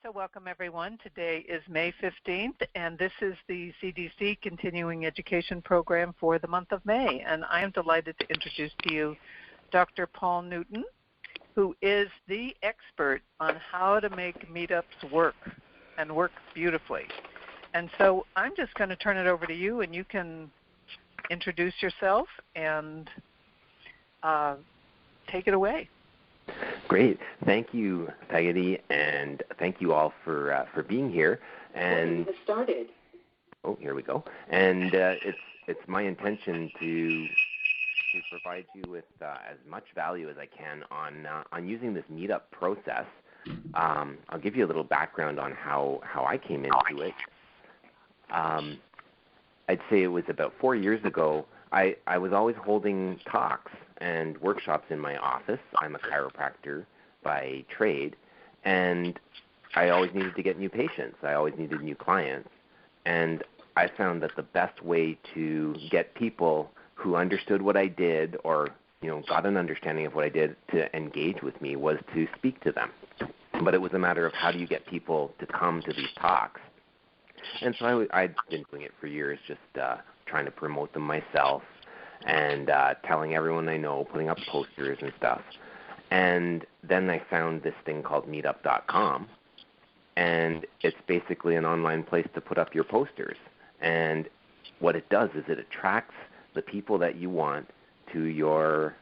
So welcome everyone. Today is May 15th and this is the CDC Continuing Education Program for the month of May. And I am delighted to introduce to you Dr. Paul Newton, who is the expert on how to make meetups work and work beautifully. And so I'm just going to turn it over to you and you can introduce yourself and take it away. Great. Thank you, Peggy, and thank you all for being here. And started. Oh, here we go. And it's my intention to provide you with as much value as I can on using this meetup process. I'll give you a little background on how I came into it. I'd say it was about 4 years ago. I was always holding talks and workshops in my office. I'm a chiropractor by trade, and I always needed to get new patients. I always needed new clients. And I found that the best way to get people who understood what I did or got an understanding of what I did to engage with me was to speak to them. But it was a matter of how do you get people to come to these talks. And so I'd been doing it for years, just trying to promote them myself and telling everyone I know, putting up posters and stuff. And then I found this thing called MeetUp.com, and it's basically an online place to put up your posters. And what it does is it attracts the people that you want to your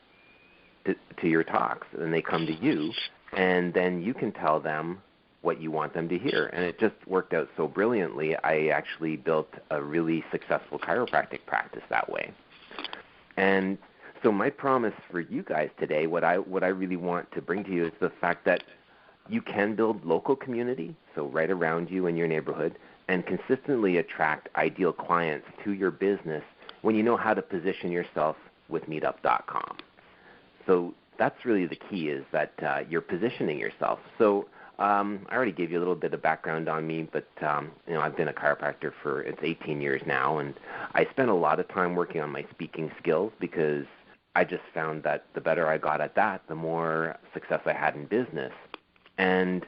talks, and they come to you, and then you can tell them what you want them to hear. And it just worked out so brilliantly. I actually built a really successful chiropractic practice that way. And so my promise for you guys today, what I really want to bring to you is the fact that you can build local community, so right around you in your neighborhood, and consistently attract ideal clients to your business when you know how to position yourself with MeetUp.com. So that's really the key, is that you're positioning yourself. So I already gave you a little bit of background on me, but I've been a chiropractor for 18 years now, and I spent a lot of time working on my speaking skills because I just found that the better I got at that, the more success I had in business. And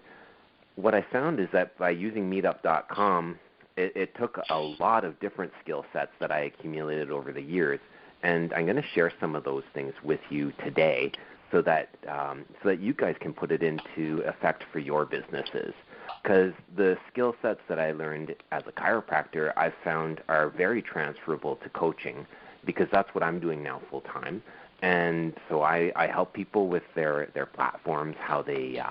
what I found is that by using MeetUp.com, it took a lot of different skill sets that I accumulated over the years, and I'm going to share some of those things with you today, so that you guys can put it into effect for your businesses. Because the skill sets that I learned as a chiropractor, I've found are very transferable to coaching, because that's what I'm doing now full time. And so I help people with their platforms, how they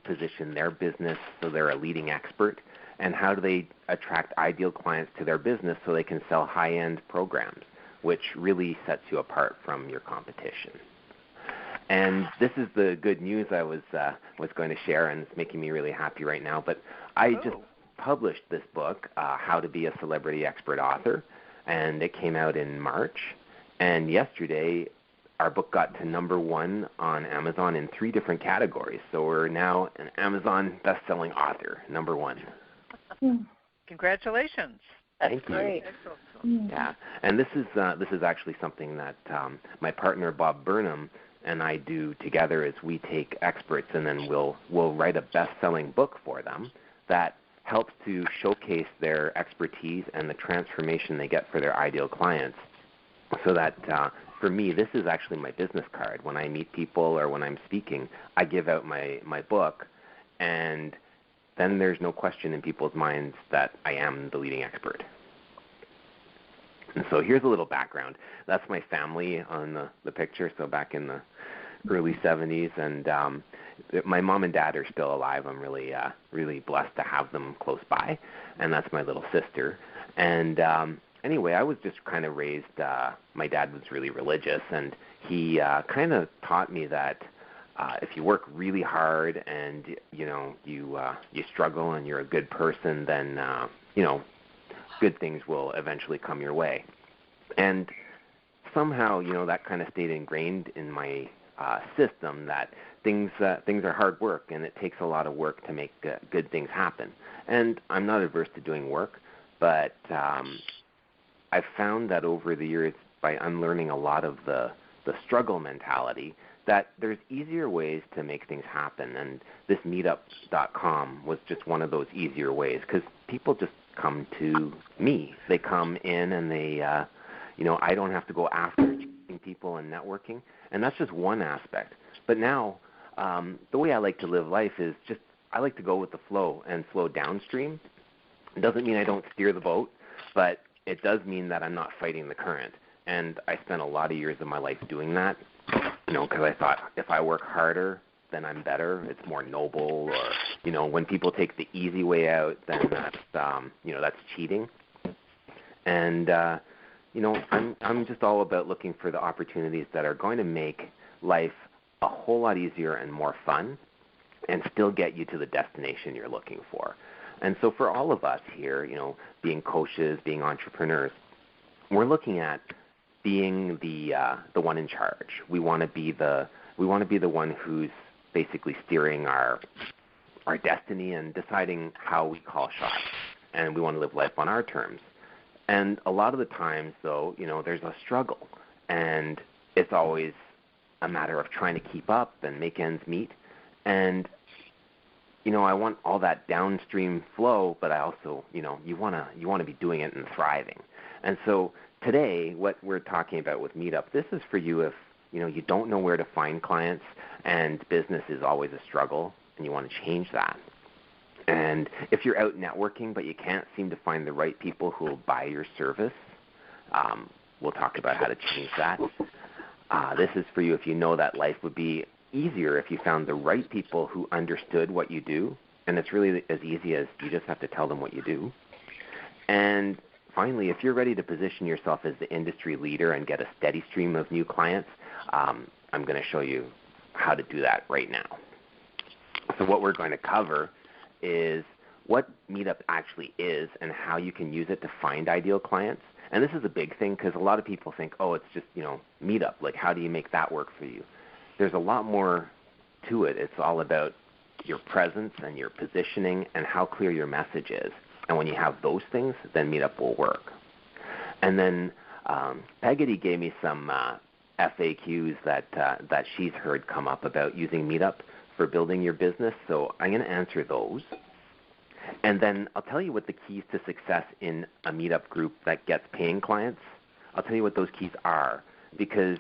position their business so they're a leading expert, and how do they attract ideal clients to their business so they can sell high-end programs, which really sets you apart from your competition. And this is the good news I was going to share, and it's making me really happy right now. But I just published this book, How to Be a Celebrity Expert Author, and it came out in March. And yesterday, our book got to #1 on Amazon in 3 different categories. So we're now an Amazon best-selling author, #1. Congratulations. Thank you. Great. Yeah, and this is actually something that my partner Bob Burnham and I do together. Is we take experts and then we'll write a best-selling book for them that helps to showcase their expertise and the transformation they get for their ideal clients. So that for me, this is actually my business card. When I meet people or when I'm speaking, I give out my book, and then there's no question in people's minds that I am the leading expert. And so here's a little background. That's my family on the picture, so back in the early 70s. And my mom and dad are still alive. I'm really blessed to have them close by. And that's my little sister. And anyway, I was just kind of raised, my dad was really religious, and he kind of taught me that if you work really hard and, you struggle and you're a good person, then, good things will eventually come your way. And somehow, that kind of stayed ingrained in my system, that things are hard work, and it takes a lot of work to make good things happen. And I'm not averse to doing work, but I've found that over the years, by unlearning a lot of the struggle mentality, that there's easier ways to make things happen, and this MeetUps.com was just one of those easier ways because people just come to me. They come in and they, I don't have to go after chasing people and networking, and that's just one aspect. But now, the way I like to live life is just I like to go with the flow and flow downstream. It doesn't mean I don't steer the boat, but it does mean that I'm not fighting the current. And I spent a lot of years of my life doing that, because I thought if I work harder, then I'm better. It's more noble. Or, when people take the easy way out, then that's cheating. And, I'm just all about looking for the opportunities that are going to make life a whole lot easier and more fun and still get you to the destination you're looking for. And so for all of us here, being coaches, being entrepreneurs, we're looking at being the one in charge. We want to be the one who's basically steering our destiny and deciding how we call shots. And we want to live life on our terms. And a lot of the times, though, there's a struggle, and it's always a matter of trying to keep up and make ends meet. And I want all that downstream flow, but I also, you want to be doing it and thriving. And so today, what we're talking about with Meetup, this is for you if you don't know where to find clients, and business is always a struggle, and you want to change that. And if you're out networking but you can't seem to find the right people who will buy your service, we'll talk about how to change that. This is for you if you know that life would be easier if you found the right people who understood what you do, and it's really as easy as you just have to tell them what you do. And finally, if you're ready to position yourself as the industry leader and get a steady stream of new clients, I'm going to show you how to do that right now. So what we're going to cover is what Meetup actually is and how you can use it to find ideal clients. And this is a big thing because a lot of people think, oh, it's just, Meetup. Like, how do you make that work for you? There's a lot more to it. It's all about your presence and your positioning and how clear your message is. And when you have those things, then Meetup will work. And then Peggotty gave me some FAQs that she's heard come up about using Meetup for building your business. So I'm going to answer those. And then I'll tell you what the keys to success in a Meetup group that gets paying clients. I'll tell you what those keys are, because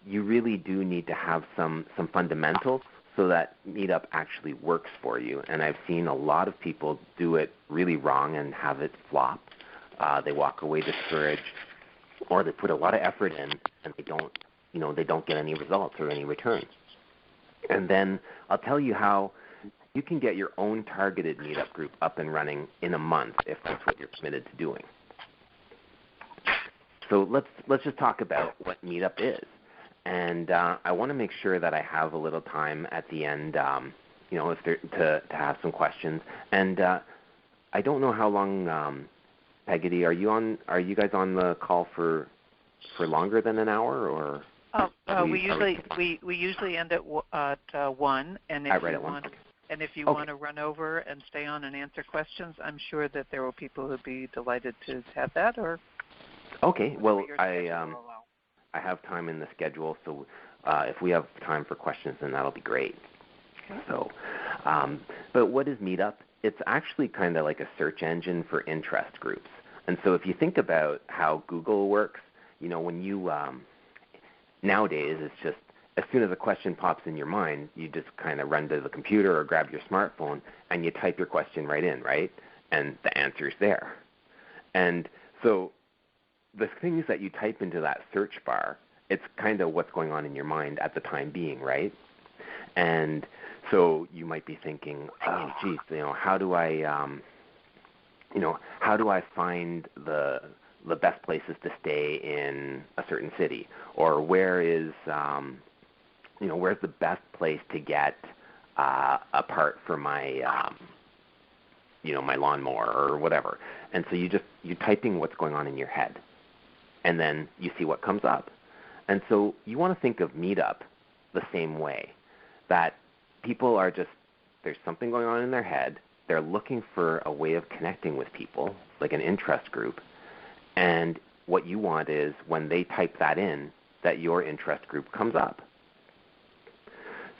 you really do need to have some fundamentals so that Meetup actually works for you. And I've seen a lot of people do it really wrong and have it flop. They walk away discouraged, or they put a lot of effort in and they don't get any results or any returns. And then I'll tell you how you can get your own targeted Meetup group up and running in a month if that's what you're committed to doing. So let's just talk about what Meetup is. And I want to make sure that I have a little time at the end, to have some questions. And I don't know how long, Peggotty, are you guys on the call for longer than an hour, or? We usually end at 1, and if you want to run over and stay on and answer questions, I'm sure that there will people who'd be delighted to have that. Or okay, well I have time in the schedule, so if we have time for questions, then that'll be great. Okay. So, but what is Meetup? It's actually kind of like a search engine for interest groups. And so if you think about how Google works, when you nowadays it's just as soon as a question pops in your mind, you just kind of run to the computer or grab your smartphone and you type your question right in, right? And the answer's there. And so the things that you type into that search bar, it's kind of what's going on in your mind at the time being, right? And so you might be thinking, oh, geez, how do I find the best places to stay in a certain city, or where's the best place to get a part for my my lawnmower or whatever. And so you're typing what's going on in your head, and then you see what comes up. And so you want to think of Meetup the same way, that people are there's something going on in their head. They're looking for a way of connecting with people, like an interest group. And what you want is when they type that in, that your interest group comes up.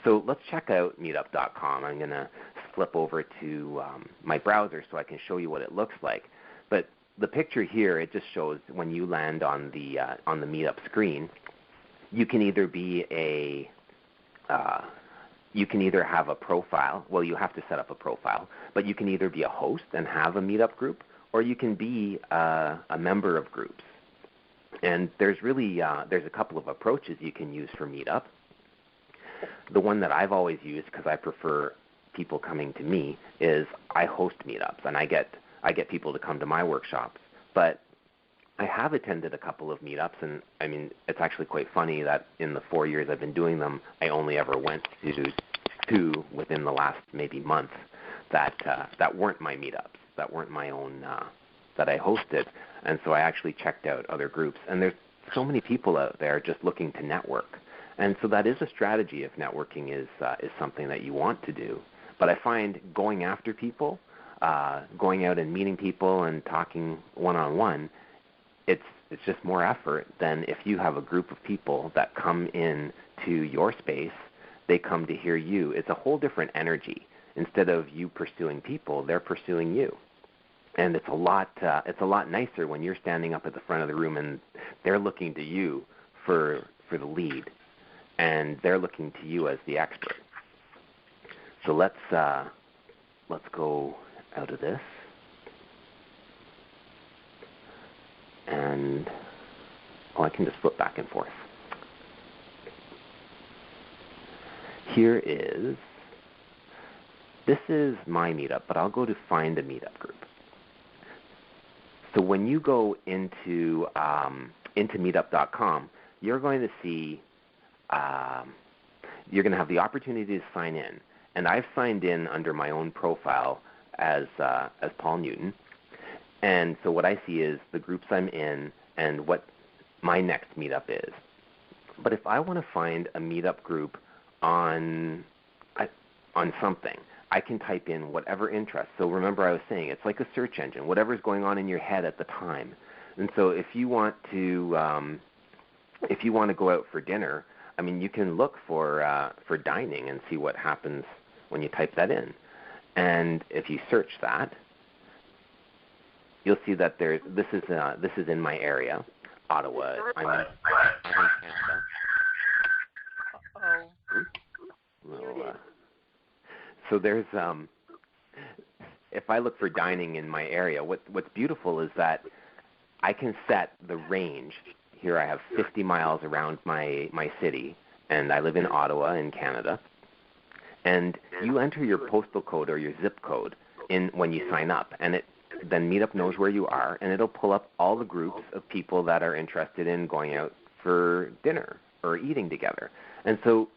So let's check out MeetUp.com. I'm going to flip over to my browser so I can show you what it looks like. But the picture here, it just shows when you land on the Meetup screen, you can either be you can either have a profile. Well, you have to set up a profile, but you can either be a host and have a Meetup group, or you can be a member of groups. And there's really there's a couple of approaches you can use for Meetup. The one that I've always used, because I prefer people coming to me, is I host Meetups, and I get people to come to my workshops. But I have attended a couple of Meetups, and I mean, it's actually quite funny that in the 4 years I've been doing them, I only ever went to two within the last maybe month that weren't my Meetups, that weren't my own, that I hosted. And so I actually checked out other groups. And there's so many people out there just looking to network. And so that is a strategy if networking is something that you want to do. But I find going after people, going out and meeting people and talking one-on-one, it's just more effort than if you have a group of people that come in to your space, they come to hear you. It's a whole different energy. Instead of you pursuing people, they're pursuing you. And it's a lot nicer when you're standing up at the front of the room and they're looking to you for the lead, and they're looking to you as the expert. So let's go out of this. And I can just flip back and forth. This is my Meetup, but I'll go to find a Meetup group. So when you go into Meetup.com, you're going to see, you're going to have the opportunity to sign in. And I've signed in under my own profile as Paul Newton. And so what I see is the groups I'm in and what my next Meetup is. But if I want to find a Meetup group on something, I can type in whatever interest. So remember I was saying it's like a search engine, whatever's going on in your head at the time. And so if you want to go out for dinner, I mean, you can look for dining and see what happens when you type that in. And if you search that, you'll see that this is in my area, Ottawa. I'm in Canada. So there's if I look for dining in my area, what's beautiful is that I can set the range. Here I have 50 miles around my city, and I live in Ottawa in Canada. And you enter your postal code or your zip code in when you sign up, and then Meetup knows where you are, and it'll pull up all the groups of people that are interested in going out for dinner or eating together. And so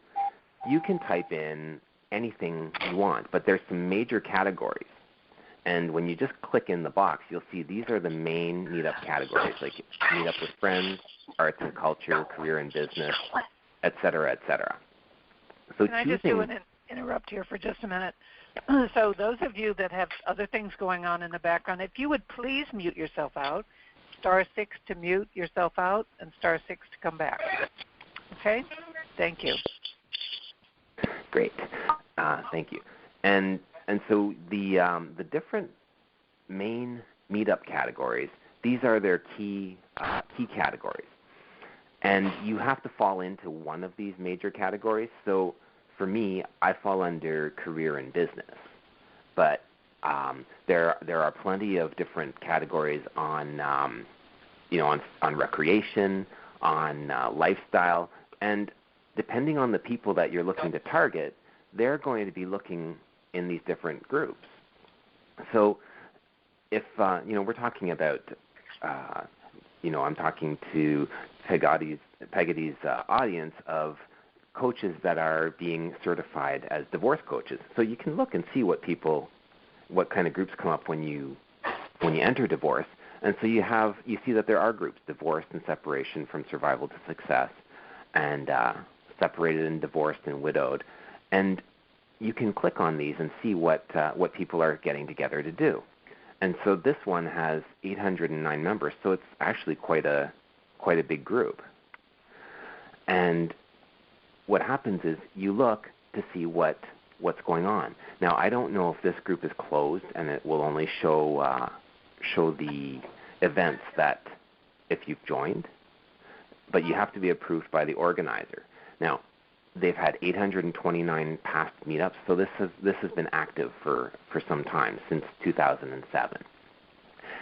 you can type in anything you want, but there's some major categories. And when you just click in the box, you'll see these are the main Meetup categories, like Meetup with friends, arts and culture, career and business, et cetera, et cetera. So can I just interrupt here for just a minute? So those of you that have other things going on in the background, if you would please mute yourself out, *6 to mute yourself out, and *6 to come back. Okay? Thank you. Great. Thank you. And so the different main Meetup categories, these are their key categories. And you have to fall into one of these major categories. So for me, I fall under career and business. But there are plenty of different categories on recreation, on lifestyle, and depending on the people that you're looking to target, they're going to be looking in these different groups. So if, we're talking about, I'm talking to Pegady's audience of coaches that are being certified as divorce coaches. So you can look and see what kind of groups come up when you enter divorce. And so you see that there are groups, divorced and separation from survival to success, and separated and divorced and widowed. And you can click on these and see what people are getting together to do. And so this one has 809 members, so it's actually quite a big group. And what happens is you look to see what's going on. Now, I don't know if this group is closed and it will only show the events that if you've joined, but you have to be approved by the organizer. Now, they've had 829 past meetups, so this has been active for some time, since 2007.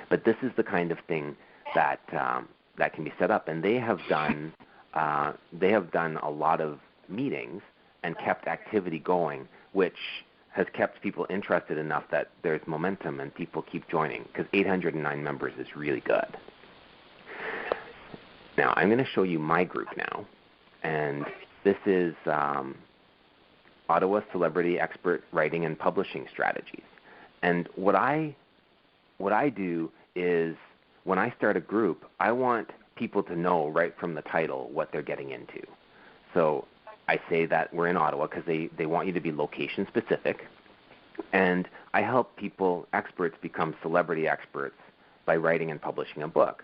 But this is the kind of thing that can be set up, and they have done a lot of meetings and kept activity going, which has kept people interested enough that there's momentum and people keep joining, because 809 members is really good. Now, I'm going to show you my group now, and this is Ottawa Celebrity Expert Writing and Publishing Strategies. And what I do is, when I start a group, I want people to know right from the title what they're getting into. So I say that we're in Ottawa because they want you to be location specific. And I help people, experts, become celebrity experts by writing and publishing a book.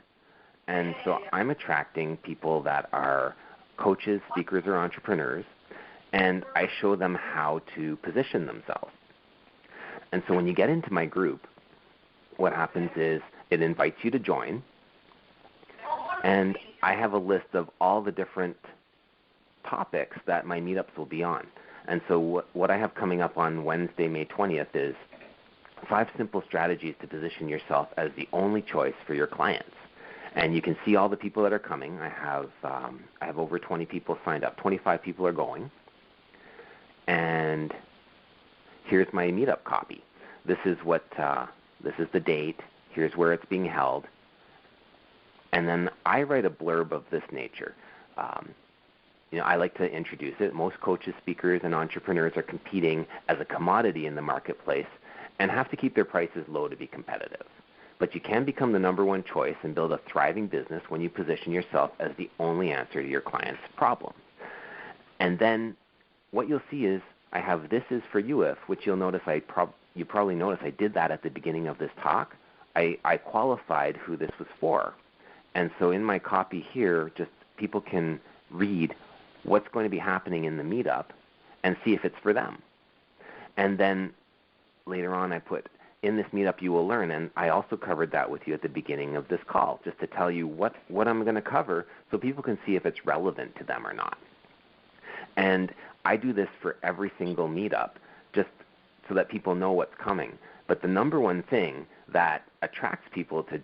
And so I'm attracting people that are coaches, speakers, or entrepreneurs, and I show them how to position themselves. And so when you get into my group, what happens is it invites you to join, and I have a list of all the different topics that my meetups will be on. And so what I have coming up on Wednesday, May 20th is 5 simple strategies to position yourself as the only choice for your clients. And you can see all the people that are coming. I have over 20 people signed up. 25 people are going. And here's my meetup copy. This is the date. Here's where it's being held. And then I write a blurb of this nature. I like to introduce it. Most coaches, speakers, and entrepreneurs are competing as a commodity in the marketplace and have to keep their prices low to be competitive. But you can become the number one choice and build a thriving business when you position yourself as the only answer to your client's problem. And then what you'll see is I have This Is For You If, which you'll notice you probably noticed I did that at the beginning of this talk. I qualified who this was for. And so in my copy here, just people can read what's going to be happening in the meetup and see if it's for them. And then later on I put, in this meetup you will learn, and I also covered that with you at the beginning of this call, just to tell you what I'm going to cover so people can see if it's relevant to them or not. And I do this for every single meetup just so that people know what's coming. But the number one thing that attracts people to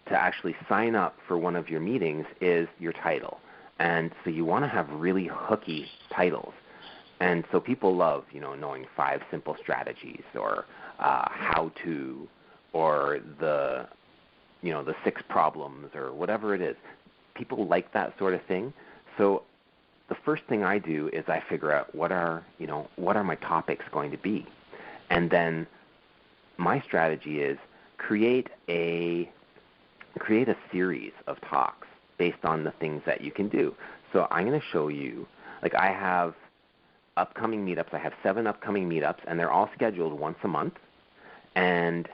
actually sign up for one of your meetings is your title. And so you want to have really hooky titles. And so people love, knowing 5 simple strategies, or how to, or the 6 problems, or whatever it is. People like that sort of thing. So the first thing I do is I figure out what are my topics going to be. And then my strategy is create a series of talks based on the things that you can do. So I'm going to show you, I have upcoming meetups. I have 7 upcoming meetups, and they're all scheduled once a month. And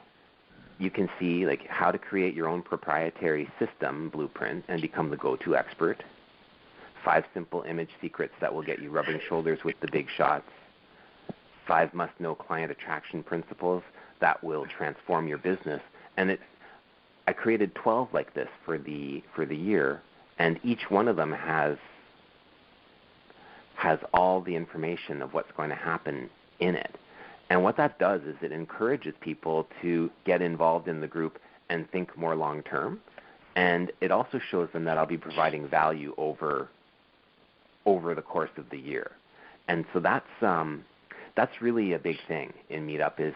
you can see how to create your own proprietary system blueprint and become the go-to expert. 5 simple image secrets that will get you rubbing shoulders with the big shots. 5 must-know client attraction principles that will transform your business. And I created 12 like this for the year, and each one of them has all the information of what's going to happen in it. And what that does is it encourages people to get involved in the group and think more long term. And it also shows them that I'll be providing value over the course of the year. And so that's really a big thing in Meetup is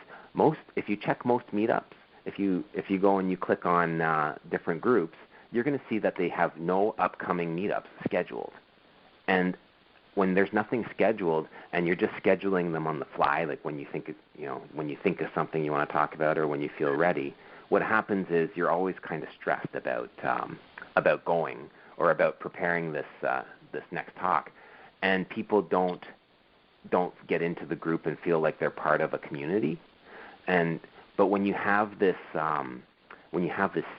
if you check most meetups, if you go and you click on different groups, you're going to see that they have no upcoming meetups scheduled. And when there's nothing scheduled and you're just scheduling them on the fly, like when you think of something you want to talk about or when you feel ready, what happens is you're always kind of stressed about going or about preparing this next talk, and people don't get into the group and feel like they're part of a community. But when you have this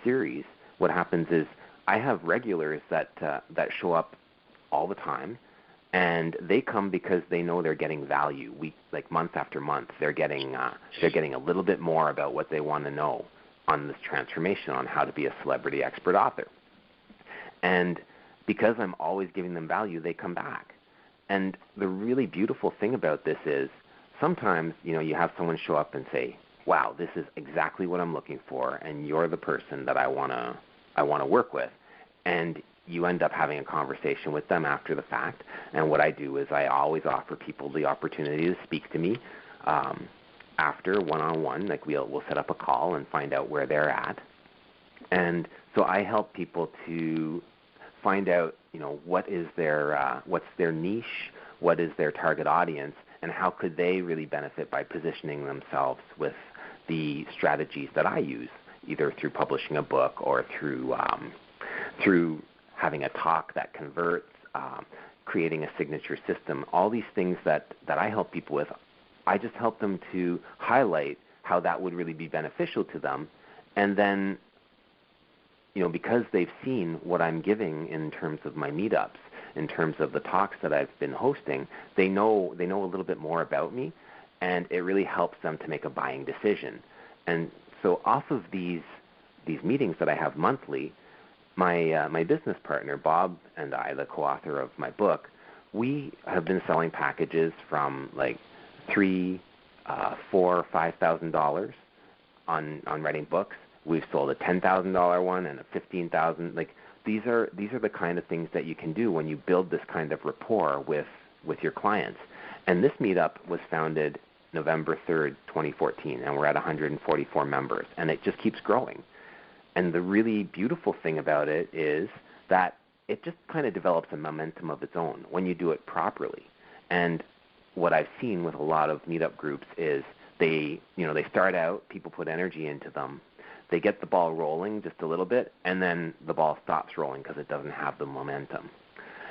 series, what happens is I have regulars that show up all the time. And they come because they know they're getting value. Like month after month, they're getting a little bit more about what they want to know on this transformation on how to be a celebrity expert author. And because I'm always giving them value, they come back. And the really beautiful thing about this is sometimes, you have someone show up and say, wow, this is exactly what I'm looking for, and you're the person that I want to work with. And you end up having a conversation with them after the fact. And what I do is I always offer people the opportunity to speak to me after one-on-one. Like we'll set up a call and find out where they're at. And so I help people to find out, what is what's their niche, what is their target audience, and how could they really benefit by positioning themselves with the strategies that I use, either through publishing a book or through having a talk that converts, creating a signature system. All these things that I help people with, I just help them to highlight how that would really be beneficial to them. And then, because they've seen what I'm giving in terms of my meetups, in terms of the talks that I've been hosting, they know a little bit more about me, and it really helps them to make a buying decision. And so off of these meetings that I have monthly, my business partner, Bob, and I, the co-author of my book, we have been selling packages from like $3,000, $4,000, $5,000 on writing books. We've sold a $10,000 one and a $15,000. Like these are the kind of things that you can do when you build this kind of rapport with your clients. And this meetup was founded November 3rd, 2014, and we're at 144 members, and it just keeps growing. And the really beautiful thing about it is that it just kind of develops a momentum of its own when you do it properly. And what I've seen with a lot of meetup groups is they start out, people put energy into them, they get the ball rolling just a little bit, and then the ball stops rolling because it doesn't have the momentum.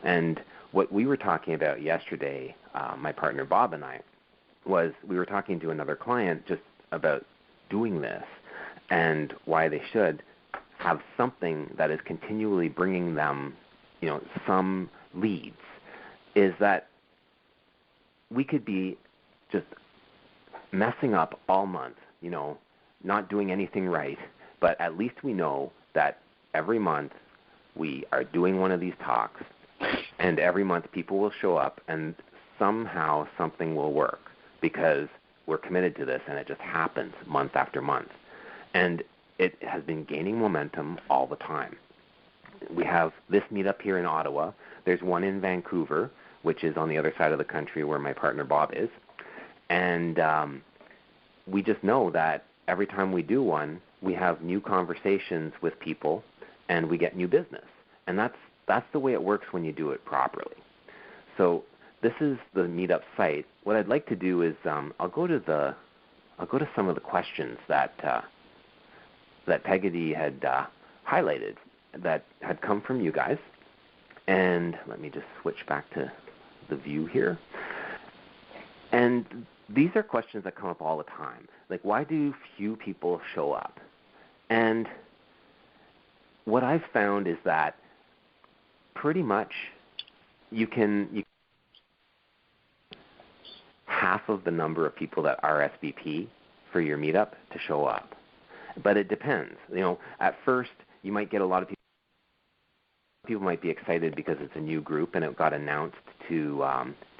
And what we were talking about yesterday, my partner Bob and I, was we were talking to another client just about doing this and why they should have something that is continually bringing them, some leads, is that we could be just messing up all month, not doing anything right, but at least we know that every month we are doing one of these talks, and every month people will show up and somehow something will work because we're committed to this, and it just happens month after month. And it has been gaining momentum all the time. We have this meetup here in Ottawa. There's one in Vancouver, which is on the other side of the country where my partner Bob is. And we just know that every time we do one, we have new conversations with people, and we get new business. And that's the way it works when you do it properly. So this is the meetup site. What I'd like to do is I'll go to some of the questions that Peggy had highlighted that had come from you guys. And let me just switch back to the view here. And these are questions that come up all the time. Like, why do few people show up? And what I've found is that pretty much you can half of the number of people that RSVP for your meetup to show up. But it depends. At first you might get a lot of people. People might be excited because it's a new group and it got announced to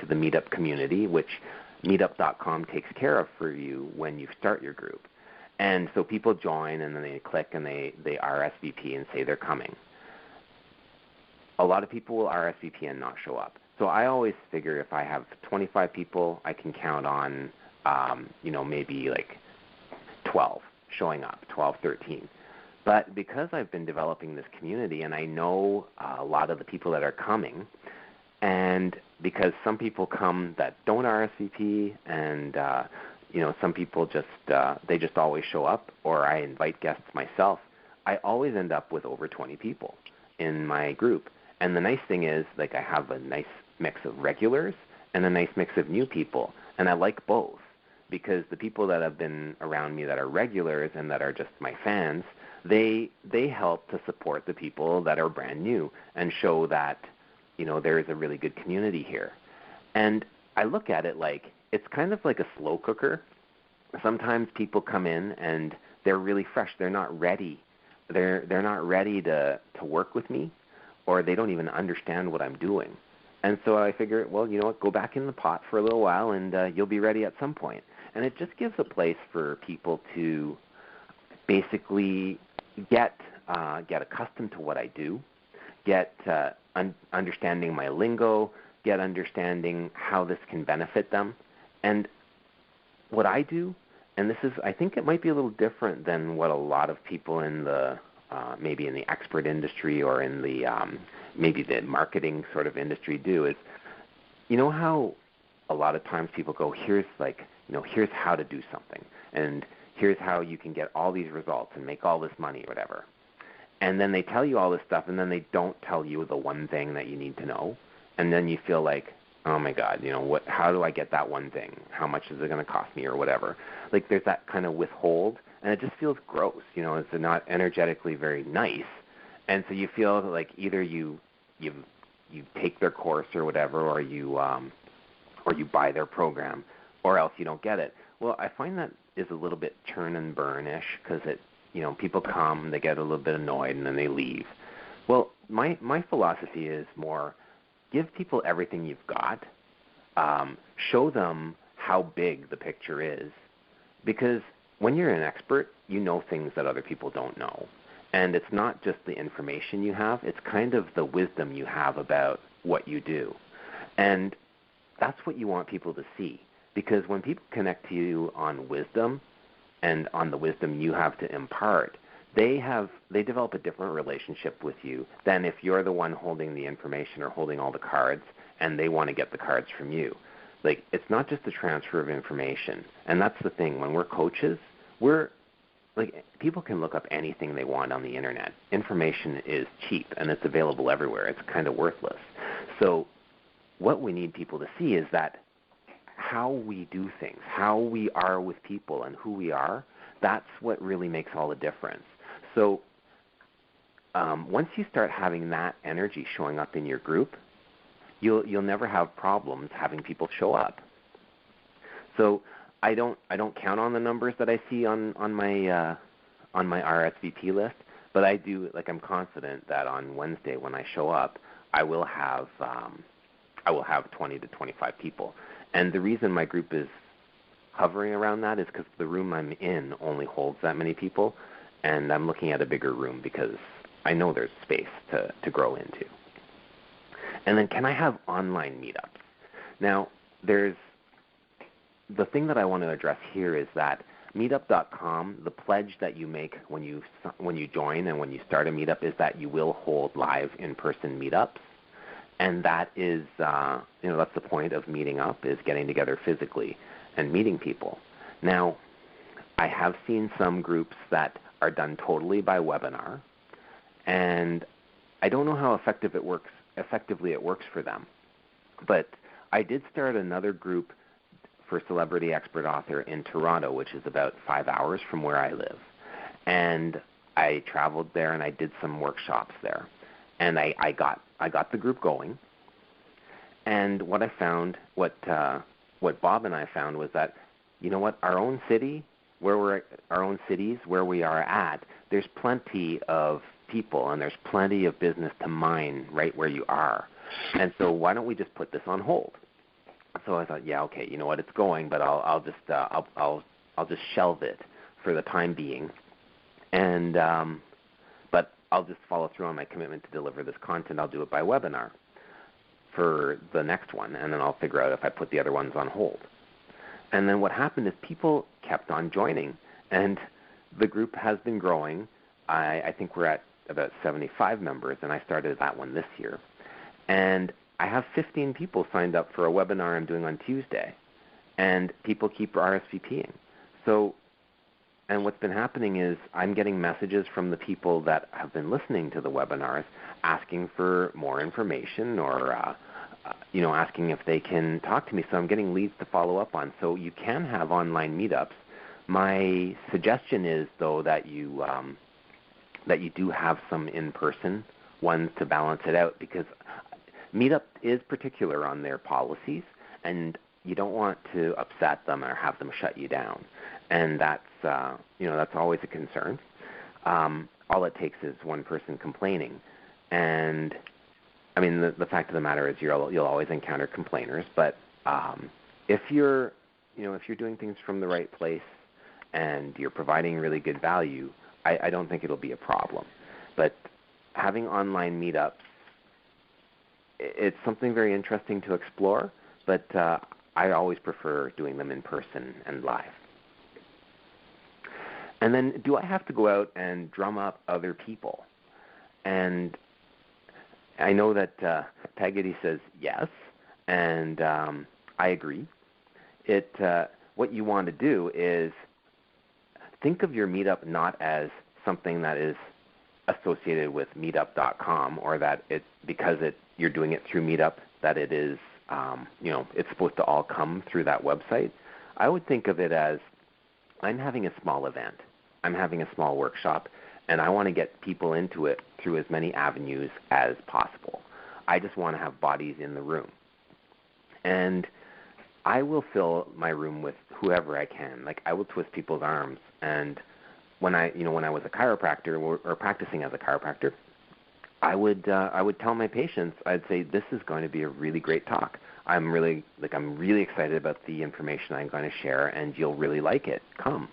the meetup community, which meetup.com takes care of for you when you start your group. And so people join and then they click and they RSVP and say they're coming. A lot of people will RSVP and not show up. So I always figure if I have 25 people, I can count on, maybe like 12 showing up, 12, 13. But because I've been developing this community and I know a lot of the people that are coming, and because some people come that don't RSVP, and some people they just always show up, or I invite guests myself, I always end up with over 20 people in my group. And the nice thing is, like, I have a nice mix of regulars and a nice mix of new people, and I like both, because the people that have been around me that are regulars and that are just my fans, they help to support the people that are brand new and show that there is a really good community here. And I look at it like it's kind of like a slow cooker. Sometimes people come in and they're really fresh. They're not ready. They're not ready to work with me, or they don't even understand what I'm doing. And so I figure, well, you know what, go back in the pot for a little while and you'll be ready at some point. And it just gives a place for people to basically get accustomed to what I do, get understanding my lingo, get understanding how this can benefit them. And what I do, and this is, I think it might be a little different than what a lot of people in the maybe in the expert industry or in the maybe the marketing sort of industry do, is, how a lot of times people go, here's how to do something, and here's how you can get all these results and make all this money or whatever. And then they tell you all this stuff, and then they don't tell you the one thing that you need to know. And then you feel like, oh my God, how do I get that one thing? How much is it going to cost me or whatever? Like there's that kind of withhold, and it just feels gross. It's not energetically very nice. And so you feel like either you take their course or whatever, or you buy their program, or else you don't get it. Well, I find that is a little bit churn and burn-ish, because people come, they get a little bit annoyed, and then they leave. Well, my philosophy is more, give people everything you've got, show them how big the picture is, because when you're an expert, you know things that other people don't know. And it's not just the information you have, it's kind of the wisdom you have about what you do. And that's what you want people to see, because when people connect to you on wisdom and on the wisdom you have to impart, they develop a different relationship with you than if you're the one holding the information or holding all the cards and they want to get the cards from you. Like, it's not just the transfer of information. And that's the thing. When we're coaches, people can look up anything they want on the internet. Information is cheap and it's available everywhere. It's kind of worthless. So what we need people to see is that how we do things, how we are with people and who we are, that's what really makes all the difference. So once you start having that energy showing up in your group, you'll never have problems having people show up. So I don't count on the numbers that I see on my RSVP list, but I do, I'm confident that on Wednesday when I show up, I will have 20 to 25 people. And the reason my group is hovering around that is because the room I'm in only holds that many people, and I'm looking at a bigger room because I know there's space to grow into. And then, can I have online meetups? Now, there's the thing that I want to address here is that meetup.com, the pledge that you make when you join and when you start a meetup is that you will hold live in-person meetups. And that is, that's the point of meeting up, is getting together physically and meeting people. Now, I have seen some groups that are done totally by webinar, and I don't know how effectively it works for them. But I did start another group for Celebrity Expert Author in Toronto, which is about 5 hours from where I live. And I traveled there and I did some workshops there. And I got the group going. And what I found, what Bob and I found was that, our own cities where we are at, there's plenty of people and there's plenty of business to mine right where you are. And so why don't we just put this on hold? So I thought, yeah, okay, it's going, but I'll just shelve it for the time being, and but I'll just follow through on my commitment to deliver this content. I'll do it by webinar for the next one, and then I'll figure out if I put the other ones on hold. And then what happened is people kept on joining, and the group has been growing. I think we're at about 75 members, and I started that one this year. And I have 15 people signed up for a webinar I'm doing on Tuesday, and people keep RSVPing. So, and what's been happening is I'm getting messages from the people that have been listening to the webinars asking for more information or, asking if they can talk to me. So I'm getting leads to follow up on. So you can have online meetups. My suggestion is, though, that you do have some in-person ones to balance it out, because Meetup is particular on their policies, and you don't want to upset them or have them shut you down. And that's that's always a concern. All it takes is one person complaining, and I mean the fact of the matter is you'll always encounter complainers. But if you're doing things from the right place and you're providing really good value, I don't think it'll be a problem. But having online meetups, it's something very interesting to explore, but I always prefer doing them in person and live. And then, do I have to go out and drum up other people? And I know that Peggy says yes, and I agree. What you want to do is think of your meetup not as something that is associated with meetup.com, or that you're doing it through Meetup, that it is it's supposed to all come through that website. I would think of it as, I'm having a small event. I'm having a small workshop, and I want to get people into it through as many avenues as possible. I just want to have bodies in the room. And I will fill my room with whoever I can. Like, I will twist people's arms. And when I was a chiropractor or practicing as a chiropractor, I would tell my patients, I'd say, this is going to be a really great talk. I'm really excited about the information I'm going to share, and you'll really like it. Come.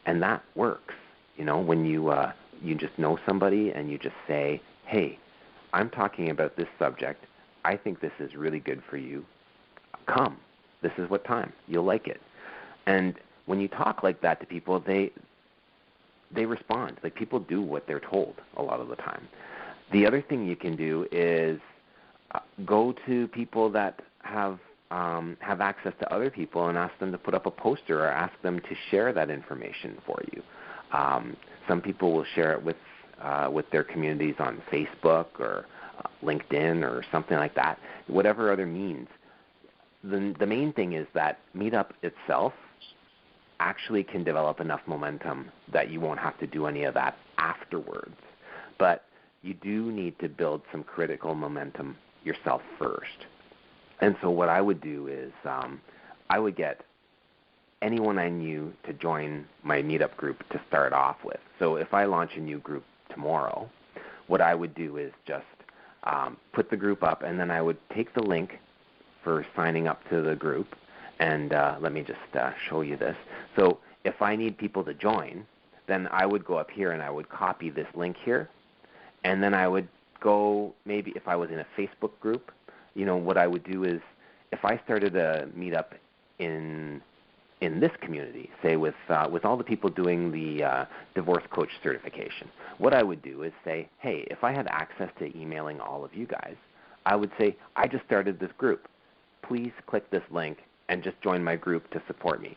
And that works. When you just know somebody and you just say, hey, I'm talking about this subject. I think this is really good for you. Come. This is what time. You'll like it. And when you talk like that to people, they respond. Like, people do what they're told a lot of the time. The other thing you can do is go to people that have access to other people and ask them to put up a poster, or ask them to share that information for you. Some people will share it with their communities on Facebook or LinkedIn or something like that, whatever other means. The main thing is that Meetup itself actually can develop enough momentum that you won't have to do any of that afterwards. But you do need to build some critical momentum yourself first. And so what I would do is I would get anyone I knew to join my Meetup group to start off with. So if I launch a new group tomorrow, what I would do is just put the group up, and then I would take the link for signing up to the group, and let me just show you this. So if I need people to join, then I would go up here and I would copy this link here, and then I would go, maybe if I was in a Facebook group, what I would do is, if I started a meetup in this community, say with all the people doing the divorce coach certification, what I would do is say, hey, if I had access to emailing all of you guys, I would say, I just started this group. Please click this link and just join my group to support me.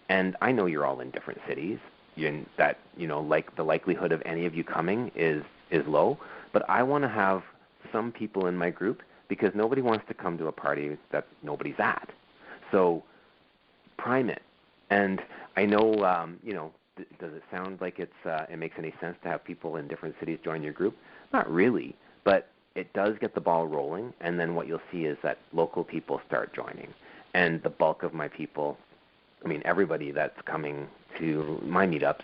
And I know you're all in different cities. Like the likelihood of any of you coming is low, but I want to have some people in my group, because nobody wants to come to a party that nobody's at. So prime it. And I know, does it sound like it makes any sense to have people in different cities join your group? Not really, but it does get the ball rolling, and then what you'll see is that local people start joining. And the bulk of my people, everybody that's coming to my meetups,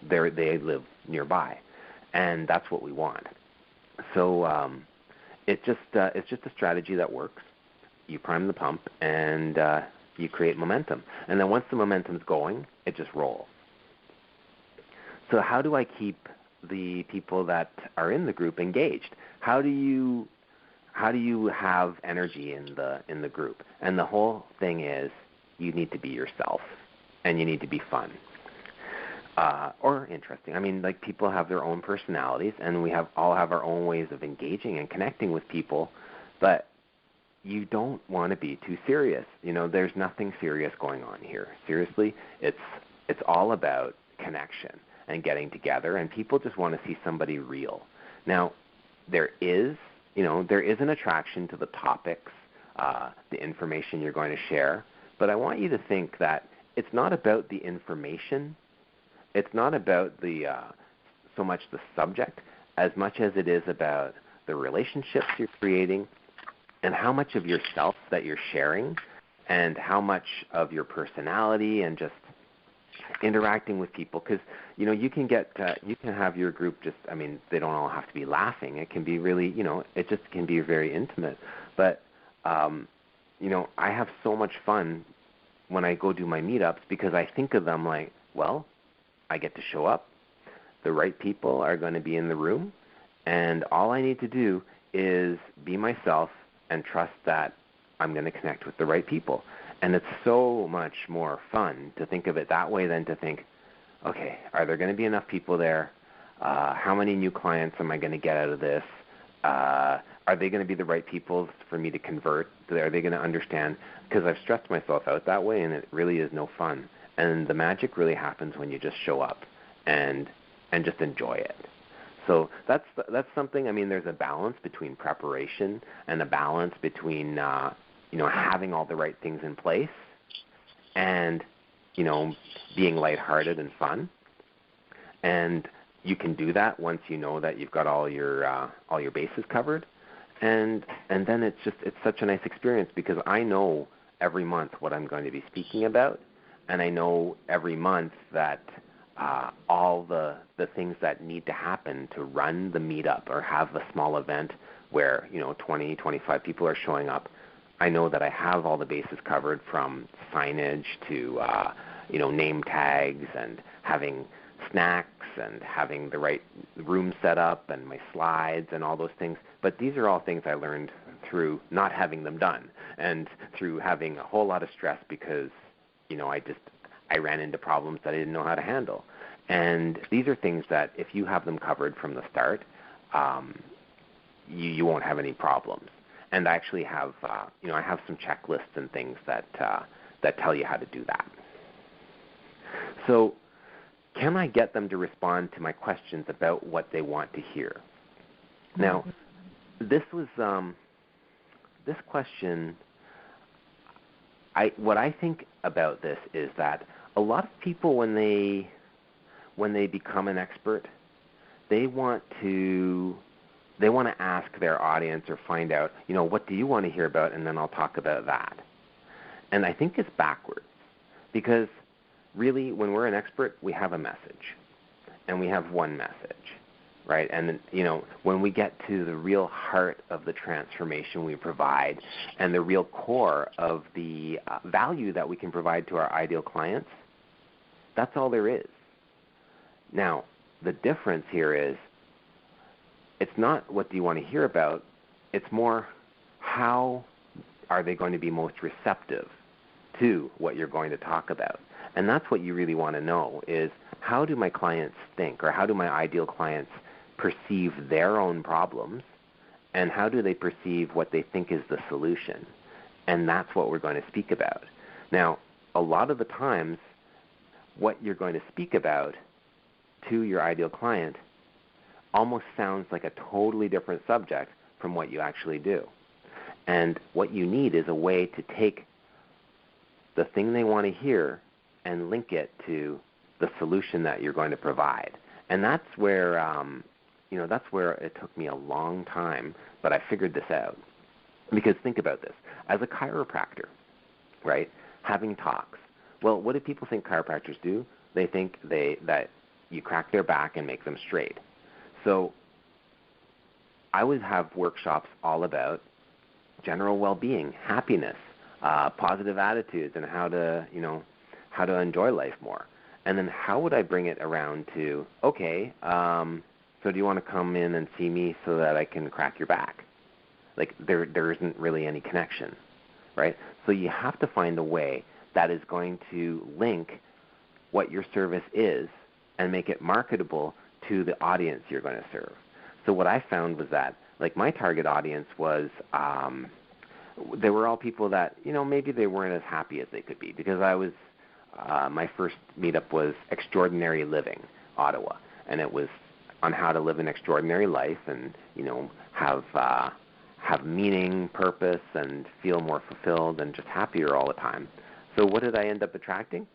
they live nearby, and that's what we want. So it's just a strategy that works. You prime the pump, and you create momentum. And then once the momentum's going, it just rolls. So how do I keep the people that are in the group engaged? How do you have energy in the group? And the whole thing is, you need to be yourself, and you need to be fun or interesting. People have their own personalities, and we all have our own ways of engaging and connecting with people, but you don't want to be too serious. There's nothing serious going on here. Seriously, it's all about connection and getting together, and people just want to see somebody real. Now, there is an attraction to the topics, the information you're going to share, but I want you to think that it's not about the information. It's not about so much the subject as much as it is about the relationships you're creating and how much of yourself that you're sharing, and how much of your personality and just interacting with people. Because you can have your group just, I mean, they don't all have to be laughing. It can be really, it just can be very intimate. But I have so much fun when I go do my meetups, because I think of them like, well, I get to show up, the right people are going to be in the room, and all I need to do is be myself and trust that I'm going to connect with the right people. And it's so much more fun to think of it that way than to think, okay, are there going to be enough people there? How many new clients am I going to get out of this? Are they going to be the right people for me to convert? Are they going to understand? Because I've stressed myself out that way, and it really is no fun. And the magic really happens when you just show up and just enjoy it. So that's something. I mean, there's a balance between preparation and a balance between having all the right things in place and being lighthearted and fun. And you can do that once you know that you've got all your bases covered. And then it's such a nice experience, because I know every month what I'm going to be speaking about, and I know every month that all the things that need to happen to run the meetup or have a small event where 20, 25 people are showing up. I know that I have all the bases covered, from signage to name tags and having snacks and having the right room set up and my slides and all those things. But these are all things I learned through not having them done and through having a whole lot of stress, because I ran into problems that I didn't know how to handle. And these are things that if you have them covered from the start, you won't have any problems. And I actually have I have some checklists and things that tell you how to do that. So can I get them to respond to my questions about what they want to hear? Now, this was this question. What I think about this is that a lot of people, when they become an expert, they want to ask their audience or find out, what do you want to hear about, and then I'll talk about that. And I think it's backwards, because really, when we're an expert, we have a message, and we have one message, right? And when we get to the real heart of the transformation we provide and the real core of the value that we can provide to our ideal clients, that's all there is. Now, the difference here is, it's not what do you want to hear about, it's more how are they going to be most receptive to what you're going to talk about. And that's what you really want to know, is how do my clients think, or how do my ideal clients perceive their own problems, and how do they perceive what they think is the solution? And that's what we're going to speak about. Now, a lot of the times, what you're going to speak about to your ideal client almost sounds like a totally different subject from what you actually do. And what you need is a way to take the thing they want to hear and link it to the solution that you're going to provide. And that's where, that's where it took me a long time, but I figured this out. Because think about this. As a chiropractor, right, having talks. Well, what do people think chiropractors do? They think that you crack their back and make them straight. So I would have workshops all about general well-being, happiness, positive attitudes, and how to enjoy life more. And then how would I bring it around to, okay, so do you want to come in and see me so that I can crack your back? Like there isn't really any connection, right? So you have to find a way that is going to link what your service is and make it marketable to the audience you're going to serve. So what I found was that, like, my target audience was, they were all people that, maybe they weren't as happy as they could be, because I was, my first meetup was Extraordinary Living, Ottawa, and it was on how to live an extraordinary life and, have meaning, purpose, and feel more fulfilled and just happier all the time. So what did I end up attracting?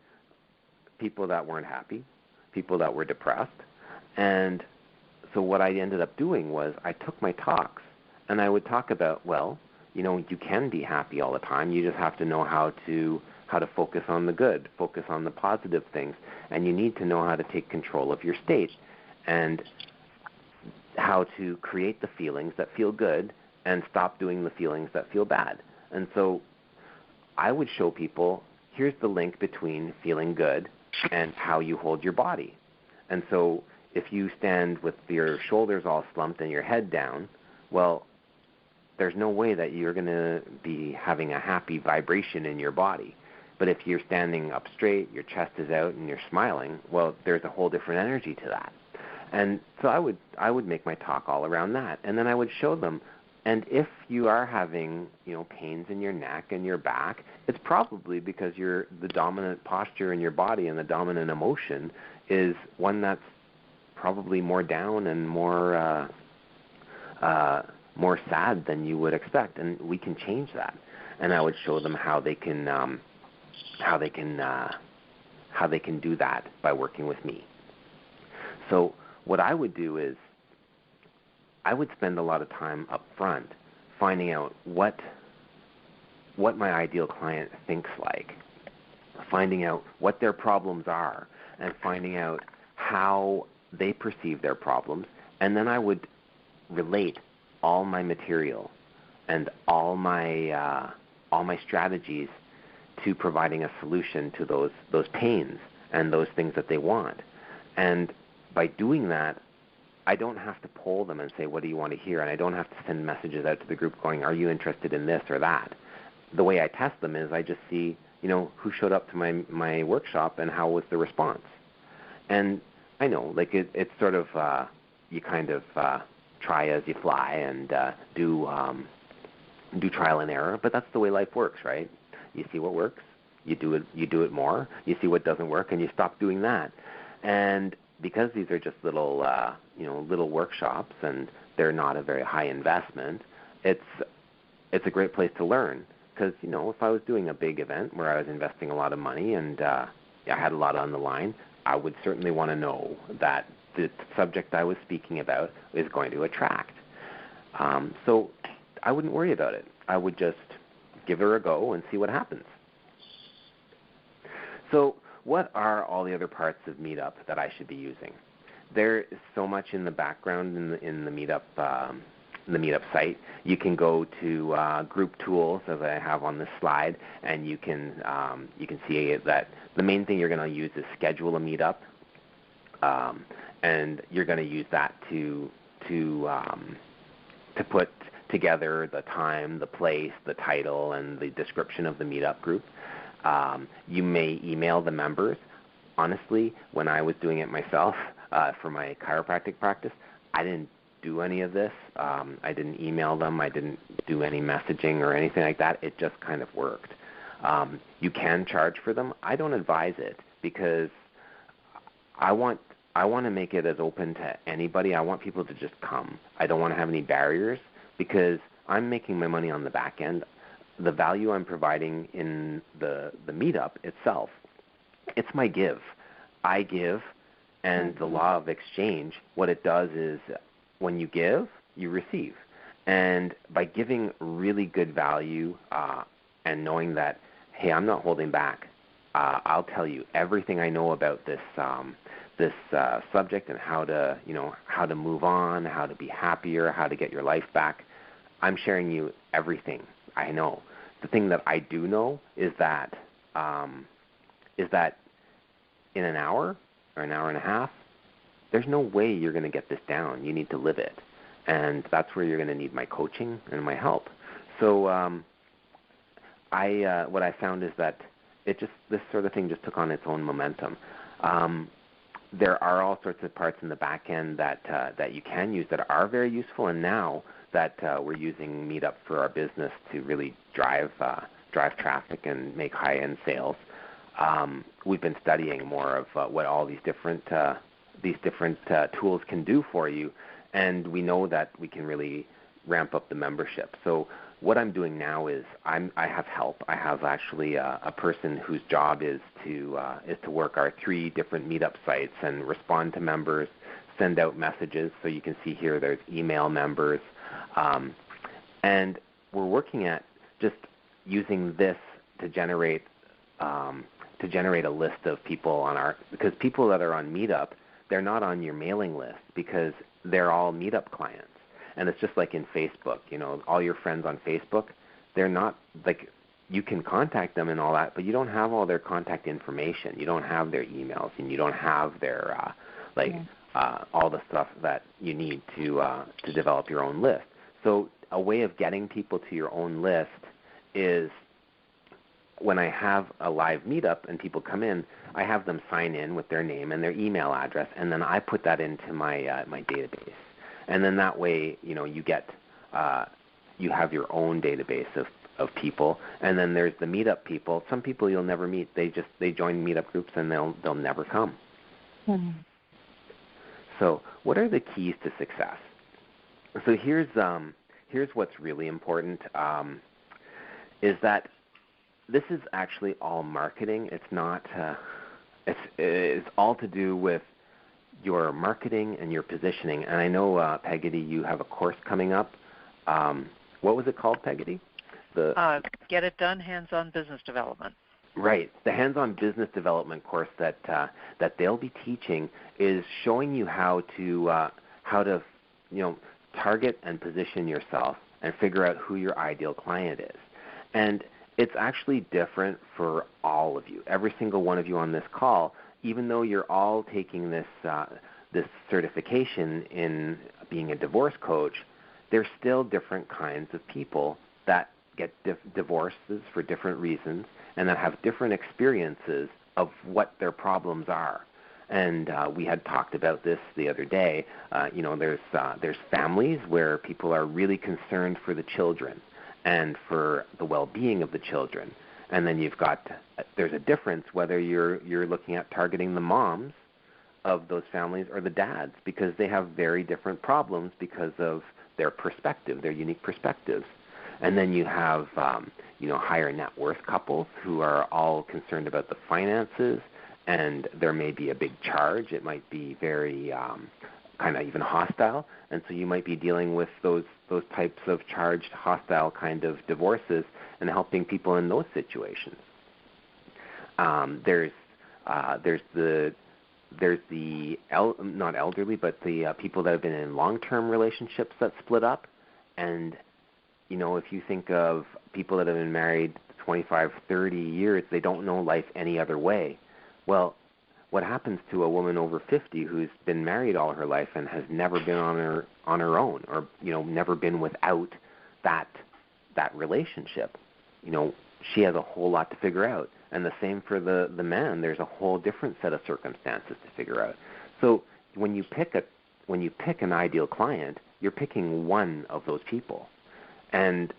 People that weren't happy, people that were depressed. And so what I ended up doing was I took my talks and I would talk about, well, you can be happy all the time. You just have to know how to focus on the good, focus on the positive things, and you need to know how to take control of your state and how to create the feelings that feel good and stop doing the feelings that feel bad. And so I would show people, here's the link between feeling good and how you hold your body. And so if you stand with your shoulders all slumped and your head down, well, there's no way that you're going to be having a happy vibration in your body. But if you're standing up straight, your chest is out, and you're smiling, well, there's a whole different energy to that. And so I would make my talk all around that. And then I would show them, and if you are having, pains in your neck and your back, it's probably because the dominant posture in your body and the dominant emotion is one that's probably more down and more sad than you would expect, and we can change that. And I would show them how they can do that by working with me. So what I would do is I would spend a lot of time up front finding out what my ideal client thinks like, finding out what their problems are, and finding out how they perceive their problems, and then I would relate all my material and all my strategies to providing a solution to those pains and those things that they want. And by doing that, I don't have to poll them and say, what do you want to hear? And I don't have to send messages out to the group going, are you interested in this or that? The way I test them is I just see, who showed up to my workshop and how was the response. And I know, it's sort of, you kind of try as you fly and do trial and error, but that's the way life works, right? You see what works, you do it more, you see what doesn't work, and you stop doing that. And because these are just little workshops and they're not a very high investment, it's a great place to learn. Because if I was doing a big event where I was investing a lot of money and I had a lot on the line, I would certainly want to know that the subject I was speaking about is going to attract. So I wouldn't worry about it. I would just give her a go and see what happens. So what are all the other parts of MeetUp that I should be using? There is so much in the background in the MeetUp site. You can go to group tools, as I have on this slide, and you can see that the main thing you're going to use is schedule a meetup, and you're going to use that to put together the time, the place, the title, and the description of the meetup group. You may email the members. Honestly, when I was doing it myself for my chiropractic practice, I didn't do any of this. I didn't email them. I didn't do any messaging or anything like that. It just kind of worked. You can charge for them. I don't advise it because I want to make it as open to anybody. I want people to just come. I don't want to have any barriers because I'm making my money on the back end. The value I'm providing in the meetup itself, it's my give. I give, and the law of exchange, what it does is when you give, you receive. And by giving really good value and knowing that, hey, I'm not holding back, I'll tell you everything I know about this subject and how to move on, how to be happier, how to get your life back. I'm sharing you everything I know. The thing that I do know is that in an hour or an hour and a half, there's no way you're going to get this down. You need to live it. And that's where you're going to need my coaching and my help. So what I found is that this sort of thing just took on its own momentum. There are all sorts of parts in the back end that you can use that are very useful, and now that we're using MeetUp for our business to really drive traffic and make high-end sales, we've been studying more of what all these different tools can do for you, and we know that we can really ramp up the membership. So what I'm doing now is I have help. I have actually a person whose job is to work our 3 different meetup sites and respond to members, send out messages. So you can see here there's email members, and we're working at just using this to generate a list of people on because people that are on Meetup, they're not on your mailing list because they're all Meetup clients. And it's just like in Facebook, all your friends on Facebook, they're not like, you can contact them and all that, but you don't have all their contact information. You don't have their emails, and you don't have their all the stuff that you need to develop your own list. So a way of getting people to your own list is, when I have a live meetup and people come in, I have them sign in with their name and their email address, and then I put that into my my database. And then that way, you get you have your own database of people. And then there's the meetup people. Some people you'll never meet. They join meetup groups and they'll never come. Mm-hmm. So what are the keys to success? So here's what's really important, is that this is actually all marketing. It's not. It's all to do with your marketing and your positioning. And I know, Peggotty, you have a course coming up. What was it called, Peggotty? Get It Done, Hands-On Business Development. Right. The hands-on business development course that they'll be teaching is showing you how to target and position yourself and figure out who your ideal client is. And it's actually different for all of you. Every single one of you on this call, even though you're all taking this certification in being a divorce coach, there's still different kinds of people that get divorces for different reasons and that have different experiences of what their problems are. And we had talked about this the other day. There's families where people are really concerned for the children and for the well-being of the children. And then there's a difference whether you're looking at targeting the moms of those families or the dads, because they have very different problems because of their perspective, their unique perspectives. And then you have, higher net worth couples who are all concerned about the finances, and there may be a big charge. It might be very kind of even hostile, and so you might be dealing with those types of charged, hostile kind of divorces and helping people in those situations. There's the not elderly, but the people that have been in long-term relationships that split up. And if you think of people that have been married 25, 30 years, they don't know life any other way. Well, what happens to a woman over 50 who's been married all her life and has never been on her own, or never been without that relationship? She has a whole lot to figure out. And the same for the man. There's a whole different set of circumstances to figure out. So when you pick an ideal client, you're picking one of those people. And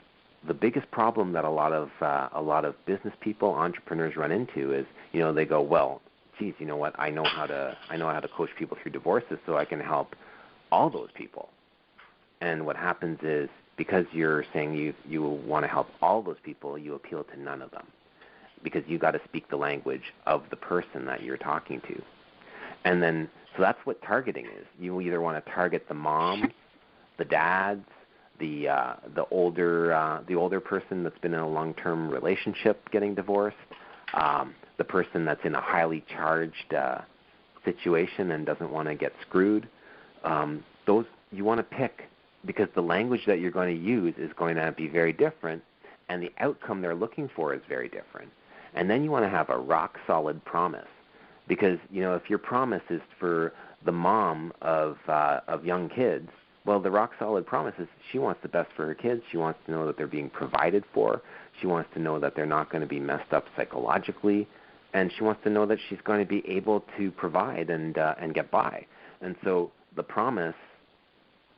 the biggest problem that a lot of business people, entrepreneurs run into is, they go, well, geez, you know what? I know how to coach people through divorces, so I can help all those people. And what happens is, because you're saying you want to help all those people, you appeal to none of them, because you got to speak the language of the person that you're talking to. And then, so that's what targeting is. You either want to target the moms, the dads, the older person that's been in a long-term relationship getting divorced, the person that's in a highly charged situation and doesn't want to get screwed. Those you want to pick, because the language that you're going to use is going to be very different, and the outcome they're looking for is very different. And then you want to have a rock-solid promise, because if your promise is for the mom of young kids, well, the rock-solid promise is she wants the best for her kids. She wants to know that they're being provided for. She wants to know that they're not going to be messed up psychologically, and she wants to know that she's going to be able to provide and get by. And so the promise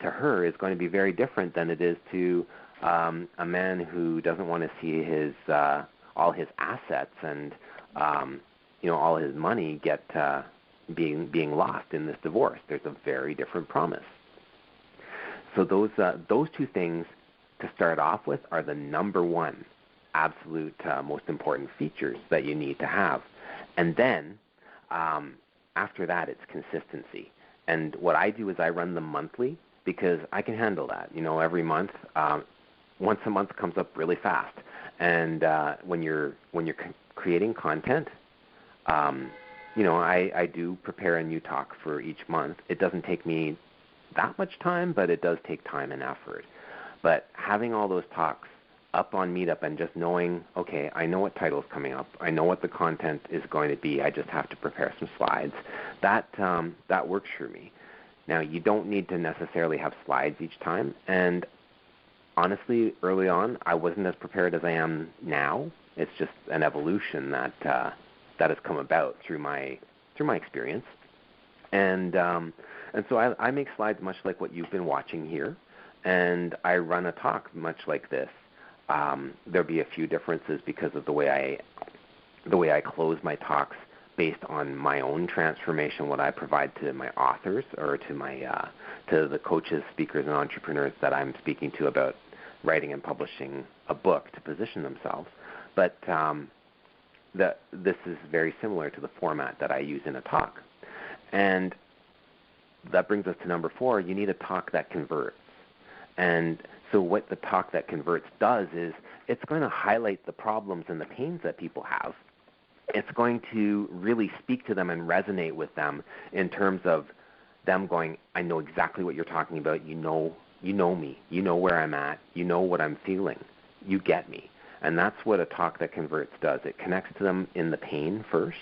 to her is going to be very different than it is to a man who doesn't want to see his all his assets and all his money get being lost in this divorce. There's a very different promise. So those two things to start off with are the number one absolute most important features that you need to have. And then after that, it's consistency. And what I do is I run them monthly, because I can handle that. Every month once a month comes up really fast. And when you're creating content, I do prepare a new talk for each month. It doesn't take me that much time, but it does take time and effort. But having all those talks up on Meetup and just knowing, okay, I know what title's coming up, I know what the content is going to be, I just have to prepare some slides, that works for me. Now, you don't need to necessarily have slides each time, and honestly, early on, I wasn't as prepared as I am now. It's just an evolution that has come about through my experience, and so I make slides much like what you've been watching here, and I run a talk much like this. There'll be a few differences because of the way I close my talks based on my own transformation, what I provide to my authors or to the coaches, speakers, and entrepreneurs that I'm speaking to about writing and publishing a book to position themselves. But this is very similar to the format that I use in a talk. And that brings us to number 4. You need a talk that converts. And so what the talk that converts does is it's going to highlight the problems and the pains that people have. It's going to really speak to them and resonate with them in terms of them going, I know exactly what you're talking about. You know me. You know where I'm at. You know what I'm feeling. You get me. And that's what a talk that converts does. It connects to them in the pain first,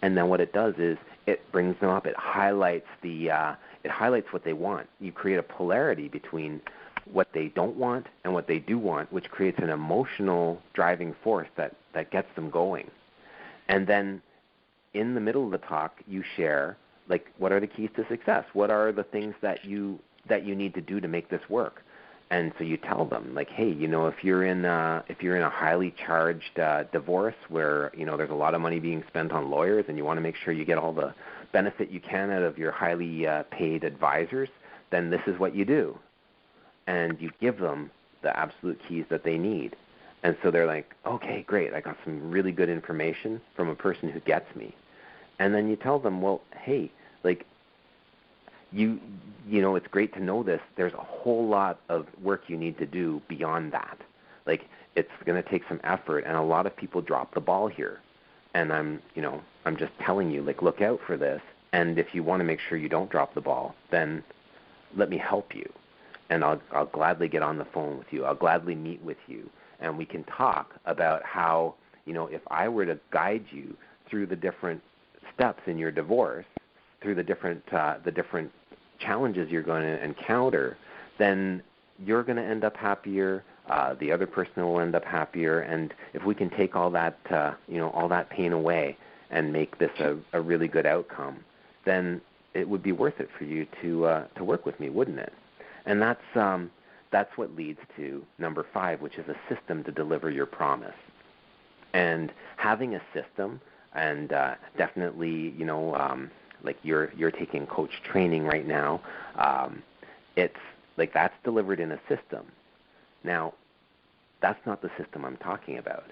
and then what it does is it brings them up. It highlights what they want. You create a polarity between what they don't want and what they do want, which creates an emotional driving force that gets them going. And then in the middle of the talk, you share, like, what are the keys to success? What are the things that you need to do to make this work? And so you tell them, like, hey, if you're in a highly charged divorce where there's a lot of money being spent on lawyers, and you want to make sure you get all the benefit you can out of your highly paid advisors, then this is what you do. And you give them the absolute keys that they need. And so they're like, okay, great, I got some really good information from a person who gets me. And then you tell them, well, hey, like, it's great to know this. There's a whole lot of work you need to do beyond that. Like, it's going to take some effort, and a lot of people drop the ball here. And I'm just telling you, like, look out for this. And if you want to make sure you don't drop the ball, then let me help you. And I'll gladly get on the phone with you. I'll gladly meet with you. And we can talk about how, if I were to guide you through the different steps in your divorce, through the different challenges you're going to encounter, then you're going to end up happier. The other person will end up happier. And if we can take all that pain away and make this a really good outcome, then it would be worth it for you to work with me, wouldn't it? And that's what leads to number 5, which is a system to deliver your promise. And having a system, and definitely, like you're taking coach training right now, it's like that's delivered in a system. Now, that's not the system I'm talking about.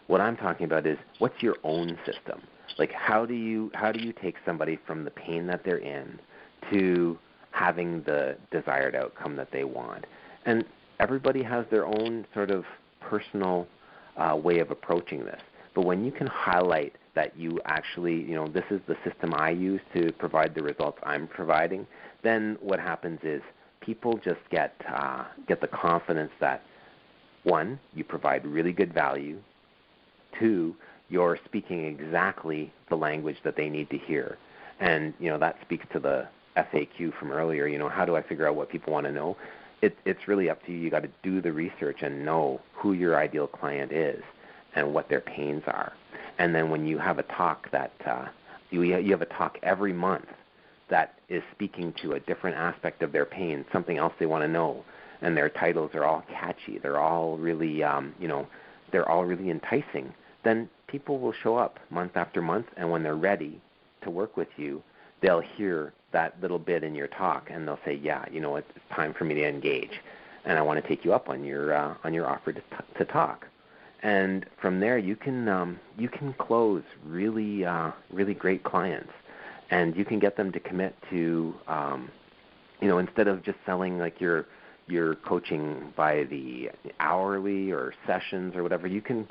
What I'm talking about is, what's your own system? Like, how do you take somebody from the pain that they're in to having the desired outcome that they want? And everybody has their own sort of personal way of approaching this. But when you can highlight that you actually, this is the system I use to provide the results I'm providing, then what happens is people just get the confidence that, 1, you provide really good value, 2, you're speaking exactly the language that they need to hear. And, that speaks to the FAQ from earlier, how do I figure out what people want to know? It's really up to you. You got to do the research and know who your ideal client is and what their pains are. And then when you have a talk that you have a talk every month that is speaking to a different aspect of their pain, something else they want to know, and their titles are all catchy, they're all really they're all really enticing, then people will show up month after month, and when they're ready to work with you, they'll hear that little bit in your talk, and they'll say, yeah, it's time for me to engage, and I want to take you up on your offer to talk. And from there, you can close really really great clients, and you can get them to commit to, instead of just selling like your you're coaching by the hourly or sessions or whatever, you can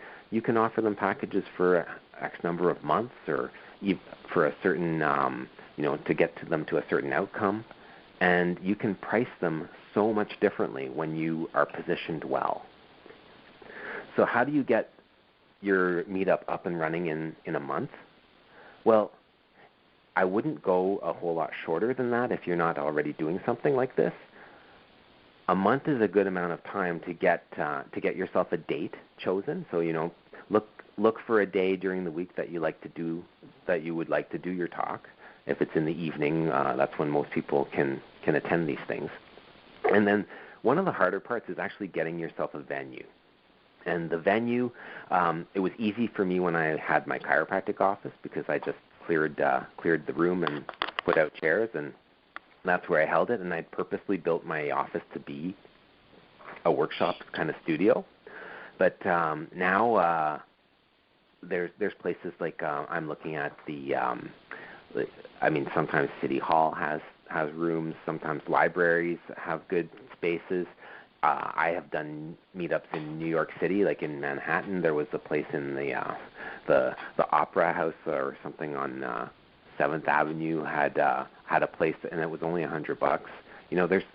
offer them packages for X number of months or for a certain, to get to them to a certain outcome. And you can price them so much differently when you are positioned well. So how do you get your meetup up and running in a month? Well, I wouldn't go a whole lot shorter than that if you're not already doing something like this. A month is a good amount of time to get yourself a date chosen. So look for a day during the week that you would like to do your talk. If it's in the evening, that's when most people can attend these things. And then one of the harder parts is actually getting yourself a venue. And the venue, it was easy for me when I had my chiropractic office because I just cleared the room and put out chairs, and that's where I held it. And I purposely built my office to be a workshop kind of studio. But now there's places like I'm looking at sometimes City Hall has rooms. Sometimes libraries have good spaces. I have done meetups in New York City, like in Manhattan. There was a place in the Opera House or something on 7th Avenue had a place, and it was only $100.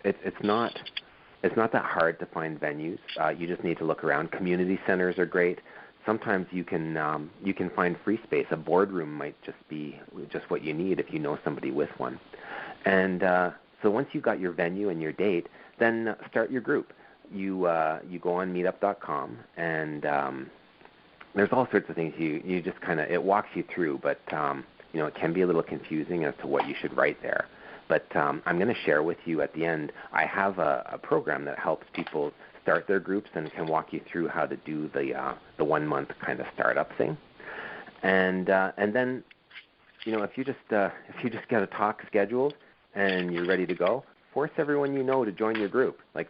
It's not that hard to find venues. You just need to look around. Community centers are great. Sometimes you can find free space. A boardroom might just be just what you need if you know somebody with one. And so once you've got your venue and your date, then start your group. You go on MeetUp.com, and there's all sorts of things. You just it walks you through, but it can be a little confusing as to what you should write there. But I'm going to share with you at the end. I have a program that helps people start their groups and can walk you through how to do the 1 month kind of startup thing. And then if you just get a talk scheduled and you're ready to go, force everyone you know to join your group. Like,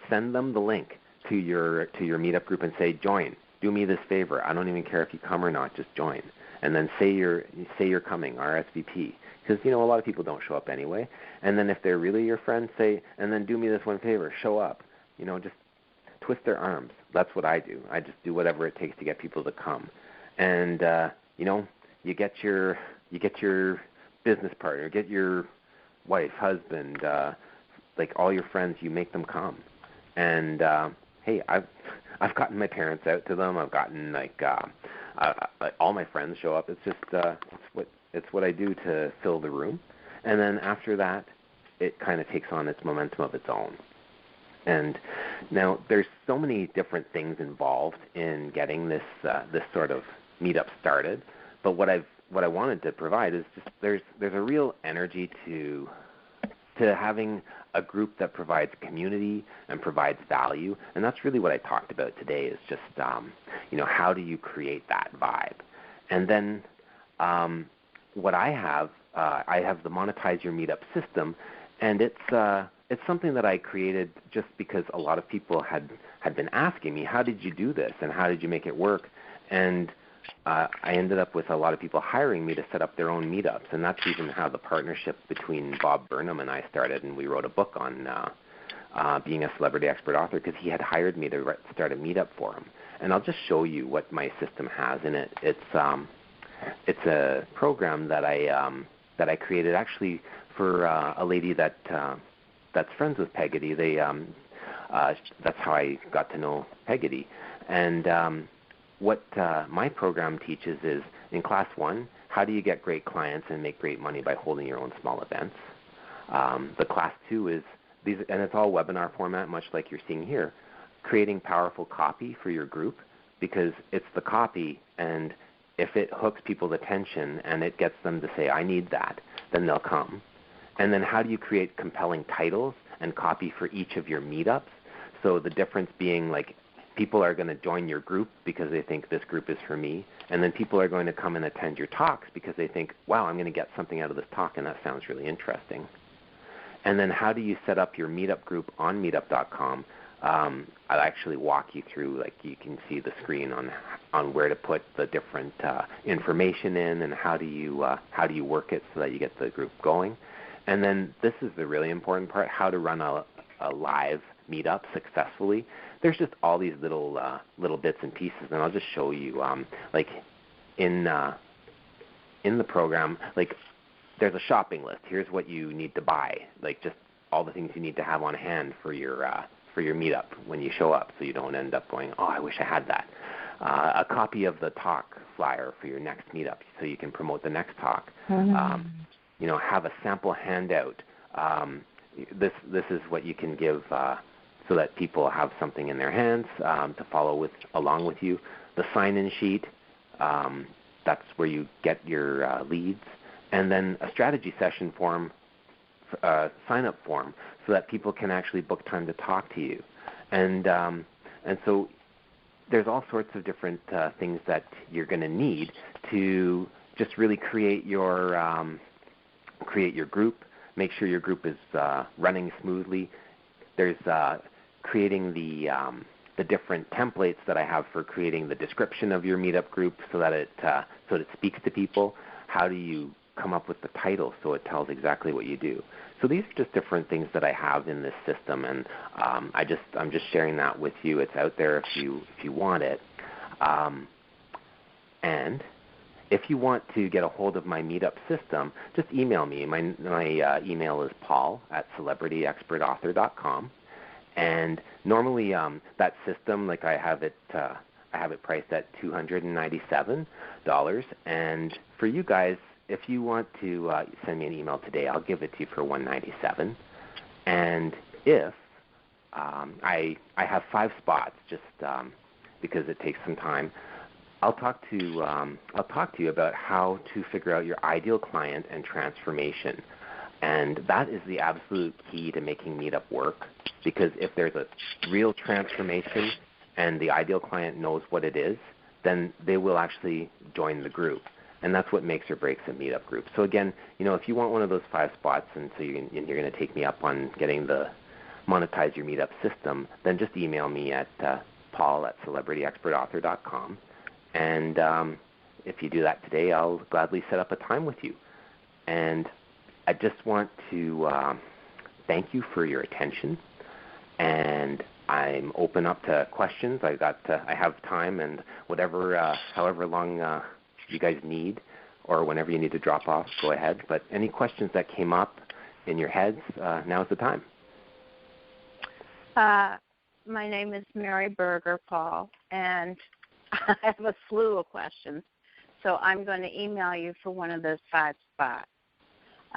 send them the link to your meetup group and say, join. Do me this favor. I don't even care if you come or not. Just join. And then say you're coming, RSVP. Because a lot of people don't show up anyway. And then if they're really your friends, say, and then do me this one favor, show up. Just twist their arms. That's what I do. I just do whatever it takes to get people to come. And you get your business partner, get your wife, husband, like all your friends, you make them come. And hey, I've gotten my parents out to them. I've gotten all my friends show up. It's just it's what I do to fill the room. And then after that, it kind of takes on its momentum of its own. And now there's so many different things involved in getting this sort of meetup started. But what I wanted to provide is just there's a real energy to having a group that provides community and provides value, and that's really what I talked about today. Is just how do you create that vibe? And then what I have the Monetize Your Meetup system, and it's something that I created just because a lot of people had been asking me, how did you do this and how did you make it work? And I ended up with a lot of people hiring me to set up their own meetups, and that's even how the partnership between Bob Burnham and I started, and we wrote a book on being a celebrity expert author because he had hired me to start a meetup for him. And I'll just show you what my system has in it. It's a program that I created actually for a lady that's friends with Peggotty. That's how I got to know Peggotty. And what my program teaches is, in Class 1, how do you get great clients and make great money by holding your own small events? The Class 2 is these, and it's all webinar format, much like you're seeing here, creating powerful copy for your group, because it's the copy, and if it hooks people's attention and it gets them to say, I need that, then they'll come. And then how do you create compelling titles and copy for each of your meetups? So the difference being, like, people are going to join your group because they think this group is for me, and then people are going to come and attend your talks because they think, wow, I'm going to get something out of this talk, and that sounds really interesting. And then how do you set up your meetup group on meetup.com? I'll actually walk you through, like, you can see the screen on where to put the different information in, and how do you work it so that you get the group going. And then this is the really important part, how to run a live meetup successfully, there's just all these little bits and pieces, and I'll just show you. Like in the program, like there's a shopping list. Here's what you need to buy, like just all the things you need to have on hand for your meetup when you show up, so you don't end up going, oh, I wish I had that. A copy of the talk flyer for your next meetup, so you can promote the next talk. Have a sample handout. This is what you can give so that people have something in their hands to follow along with you. The sign-in sheet, that's where you get your leads, and then a strategy session form, sign-up form, so that people can actually book time to talk to you. And so there's all sorts of different things that you're going to need to just really create your group, make sure your group is running smoothly. There's creating the different templates that I have for creating the description of your meetup group so that it speaks to people. How do you come up with the title so it tells exactly what you do? So these are just different things that I have in this system, and I'm just sharing that with you. It's out there if you want it. And if you want to get a hold of my meetup system, just email me. My email is paul@celebrityexpertauthor.com. And normally that system, like I have it priced at $297. And for you guys, if you want to send me an email today, I'll give it to you for $197. And if I have 5 spots, just because it takes some time, I'll talk to you about how to figure out your ideal client and transformation. And that is the absolute key to making Meetup work, because if there's a real transformation and the ideal client knows what it is, then they will actually join the group. And that's what makes or breaks a Meetup group. So again, if you want one of those 5 spots and so you're going to take me up on getting the monetize your Meetup system, then just email me at paul@celebrityexpertauthor.com. And if you do that today, I'll gladly set up a time with you. And I just want to thank you for your attention. And I'm open up to questions. I have time, and however long you guys need, or whenever you need to drop off, go ahead. But any questions that came up in your heads, now's the time. My name is Mary Berger, Paul, and I have a slew of questions. So I'm going to email you for one of those 5 spots.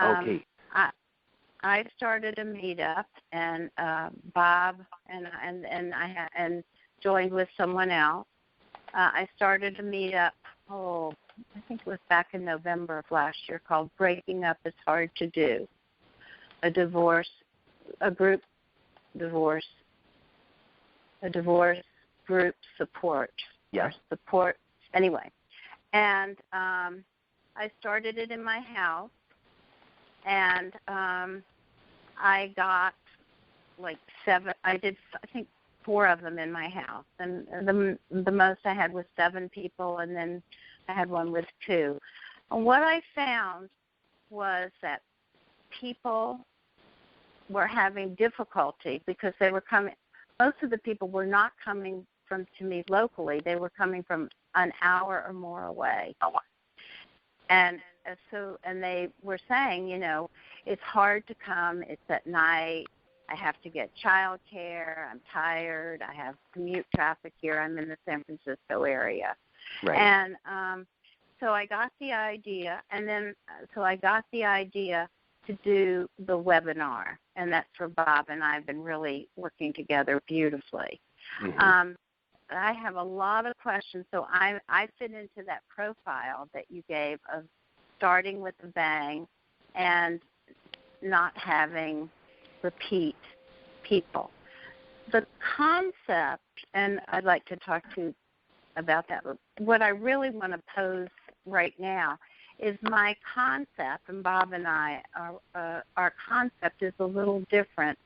Okay. I started a meetup, and Bob and joined with someone else. I started a meetup. I think it was back in November of last year, called "Breaking Up is Hard to Do," a divorce group support. Yes. Support. Anyway, and I started it in my house. And I got like 7. I did, I think, 4 of them in my house, and the most I had was 7 people, and then I had one with 2. And what I found was that people were having difficulty because they were coming. Most of the people were not coming to me locally; they were coming from an hour or more away. And they were saying, it's hard to come. It's at night. I have to get child care. I'm tired. I have commute traffic here. I'm in the San Francisco area. Right. And so I got the idea, to do the webinar, and that's where Bob and I have been really working together beautifully. Mm-hmm. I have a lot of questions, so I fit into that profile that you gave of starting with a bang and not having repeat people. The concept, and I'd like to talk to you about that, what I really want to pose right now is my concept, and Bob and I, our concept is a little different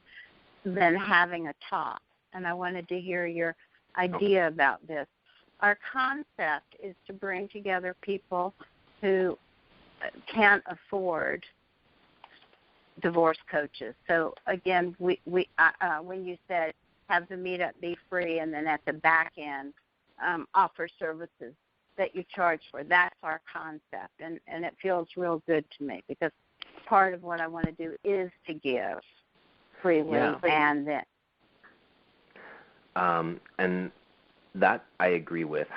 than having a talk, and I wanted to hear your idea about this. Our concept is to bring together people who can't afford divorce coaches. So again, we when you said have the meetup be free and then at the back end offer services that you charge for, that's our concept, and it feels real good to me because part of what I want to do is to give freely, and then and that I agree with.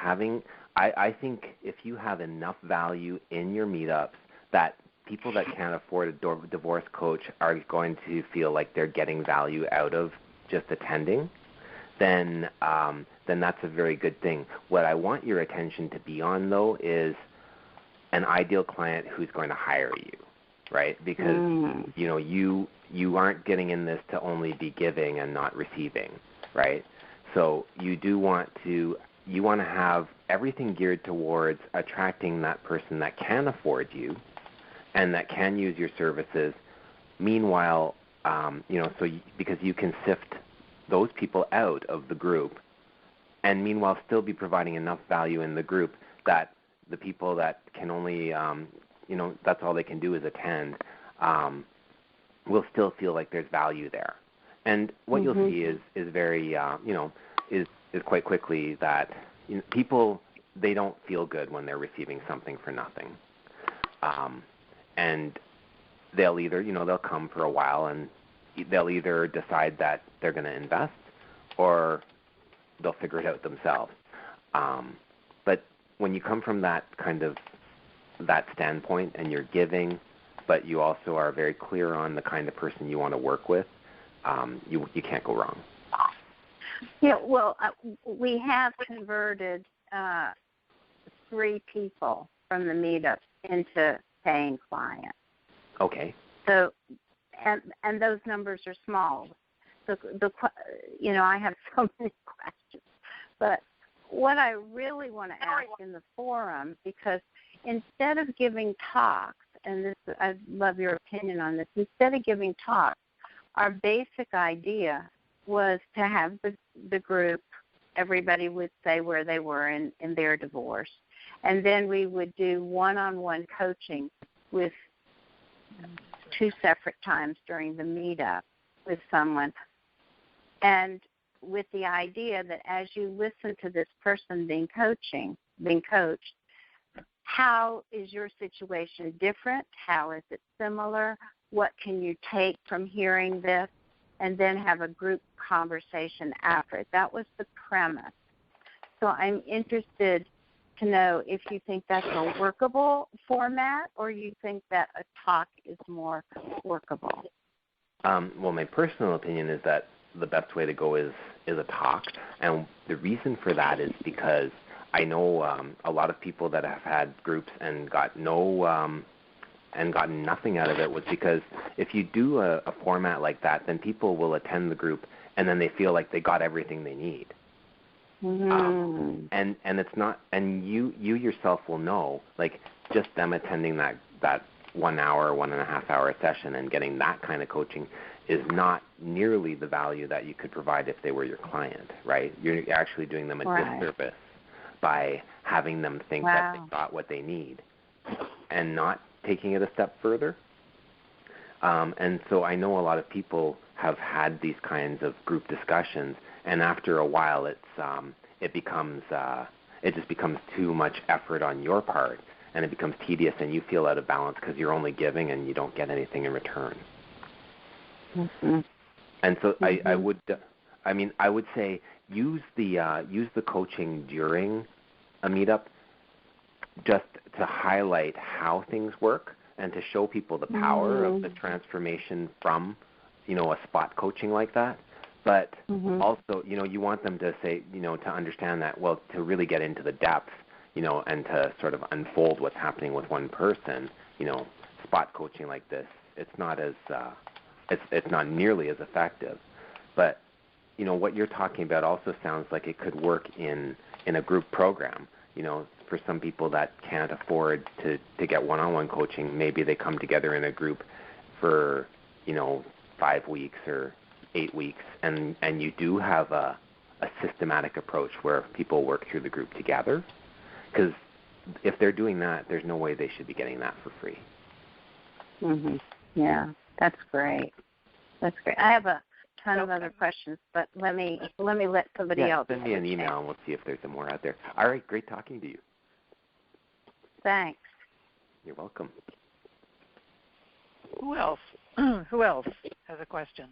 I think if you have enough value in your meetups that people that can't afford a divorce coach are going to feel like they're getting value out of just attending, then that's a very good thing. What I want your attention to be on, though, is an ideal client who's going to hire you, right? Because you aren't getting in this to only be giving and not receiving, right? So you want to have everything geared towards attracting that person that can afford you and that can use your services. Meanwhile, because you can sift those people out of the group, and meanwhile still be providing enough value in the group that the people that can only, that's all they can do is attend, will still feel like there's value there. And what you'll see is very, is quite quickly that people, they don't feel good when they're receiving something for nothing. And they'll either, they'll come for a while and they'll either decide that they're going to invest or they'll figure it out themselves. But when you come from that standpoint and you're giving, but you also are very clear on the kind of person you want to work with, you can't go wrong. Yeah, well, we have converted 3 people from the meetups into paying clients. Okay. So, and those numbers are small. So I have so many questions, but what I really want to ask in the forum, because instead of giving talks, and this, I love your opinion on this, instead of giving talks, our basic idea was to have the group, everybody would say where they were in their divorce, and then we would do one-on-one coaching with 2 separate times during the meetup with someone, and with the idea that as you listen to this person being coached, how is your situation different? How is it similar? What can you take from hearing this? And then have a group conversation after it. That was the premise. So I'm interested to know if you think that's a workable format or you think that a talk is more workable. Well, my personal opinion is that the best way to go is a talk. And the reason for that is because I know a lot of people that have had groups and got and gotten nothing out of it was because if you do a format like that, then people will attend the group and then they feel like they got everything they need. And it's not, and you yourself will know, like just them attending that 1 hour, 1.5 hour session and getting that kind of coaching is not nearly the value that you could provide if they were your client, right? You're actually doing them a disservice by having them think that they got what they need and not taking it a step further. And so I know a lot of people have had these kinds of group discussions, and after a while it just becomes too much effort on your part, and it becomes tedious, and you feel out of balance because you're only giving and you don't get anything in return. And so I would say use the coaching during a meetup just to highlight how things work and to show people the power of the transformation from, a spot coaching like that. But also, you want them to say, to understand that, well, to really get into the depth, and to sort of unfold what's happening with one person, spot coaching like this, it's not nearly as effective. But, what you're talking about also sounds like it could work in a group program. For some people that can't afford to get one-on-one coaching, maybe they come together in a group for, 5 weeks or 8 weeks, and you do have a systematic approach where people work through the group together. Because if they're doing that, there's no way they should be getting that for free. Yeah, That's great. That's great. I have a ton of other questions, but let me let somebody else. Send me an email and we'll see if there's some more out there. All right, great talking to you. Thanks. You're welcome. Who else? Who else has a question?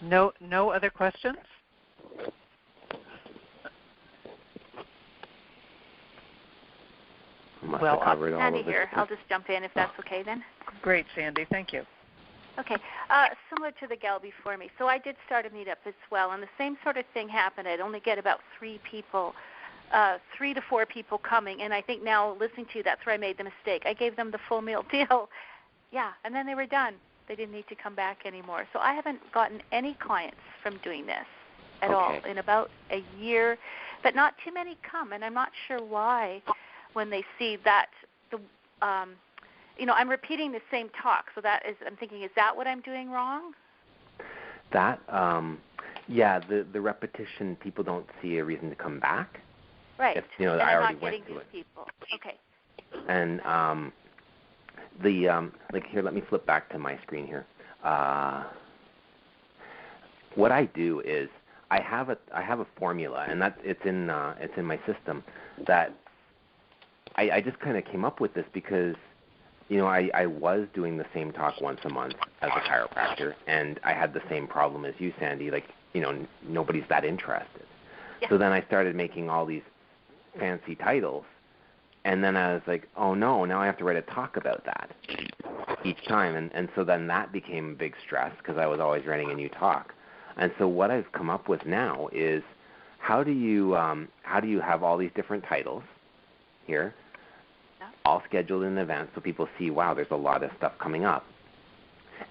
No other questions? Well, Sandy here. I'll just jump in if that's okay then. Great, Sandy. Thank you. Okay. Similar to the gal before me. So I did start a meetup as well, and the same sort of thing happened. I'd only get about 3 to 4 people coming, and I think now listening to you, that's where I made the mistake. I gave them the full meal deal. Yeah, and then they were done. They didn't need to come back anymore. So I haven't gotten any clients from doing this at all in about a year, but not too many come, and I'm not sure why when they see that I'm repeating the same talk. So that is, I'm thinking, is that what I'm doing wrong? That, the repetition, people don't see a reason to come back. Right. If, and I I'm already not went getting to these it. people. Okay. And here, let me flip back to my screen here. What I do is I have a formula, and it's in my system that I just kind of came up with this because I was doing the same talk once a month as a chiropractor, and I had the same problem as you, Sandy. Nobody's that interested. Yeah. So then I started making all these fancy titles, and then I was like, oh no, now I have to write a talk about that each time, and so then that became a big stress because I was always writing a new talk. And so what I've come up with now is how do you have all these different titles here, all scheduled in advance so people see, wow, there's a lot of stuff coming up,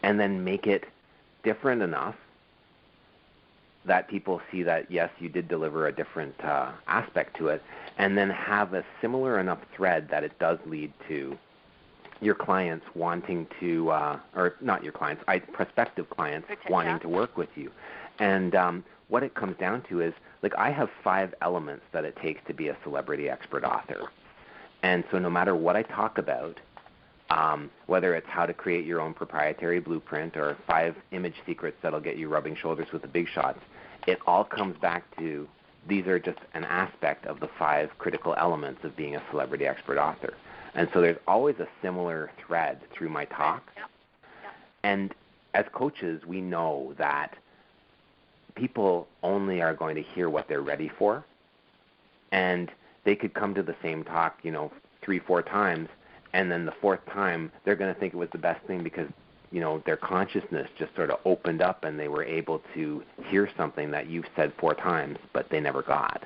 and then make it different enough that people see that, yes, you did deliver a different aspect to it, and then have a similar enough thread that it does lead to your clients wanting to, or not your clients, prospective clients wanting to work with you. And what it comes down to is, I have 5 elements that it takes to be a celebrity expert author. And so no matter what I talk about, whether it's how to create your own proprietary blueprint or 5 image secrets that'll get you rubbing shoulders with the big shots, it all comes back to these are just an aspect of the 5 critical elements of being a celebrity expert author. And so there's always a similar thread through my talk. And as coaches, we know that people only are going to hear what they're ready for. And they could come to the same talk, 3-4 times, and then the 4th time they're going to think it was the best thing because, their consciousness just sort of opened up and they were able to hear something that you've said 4 times but they never got.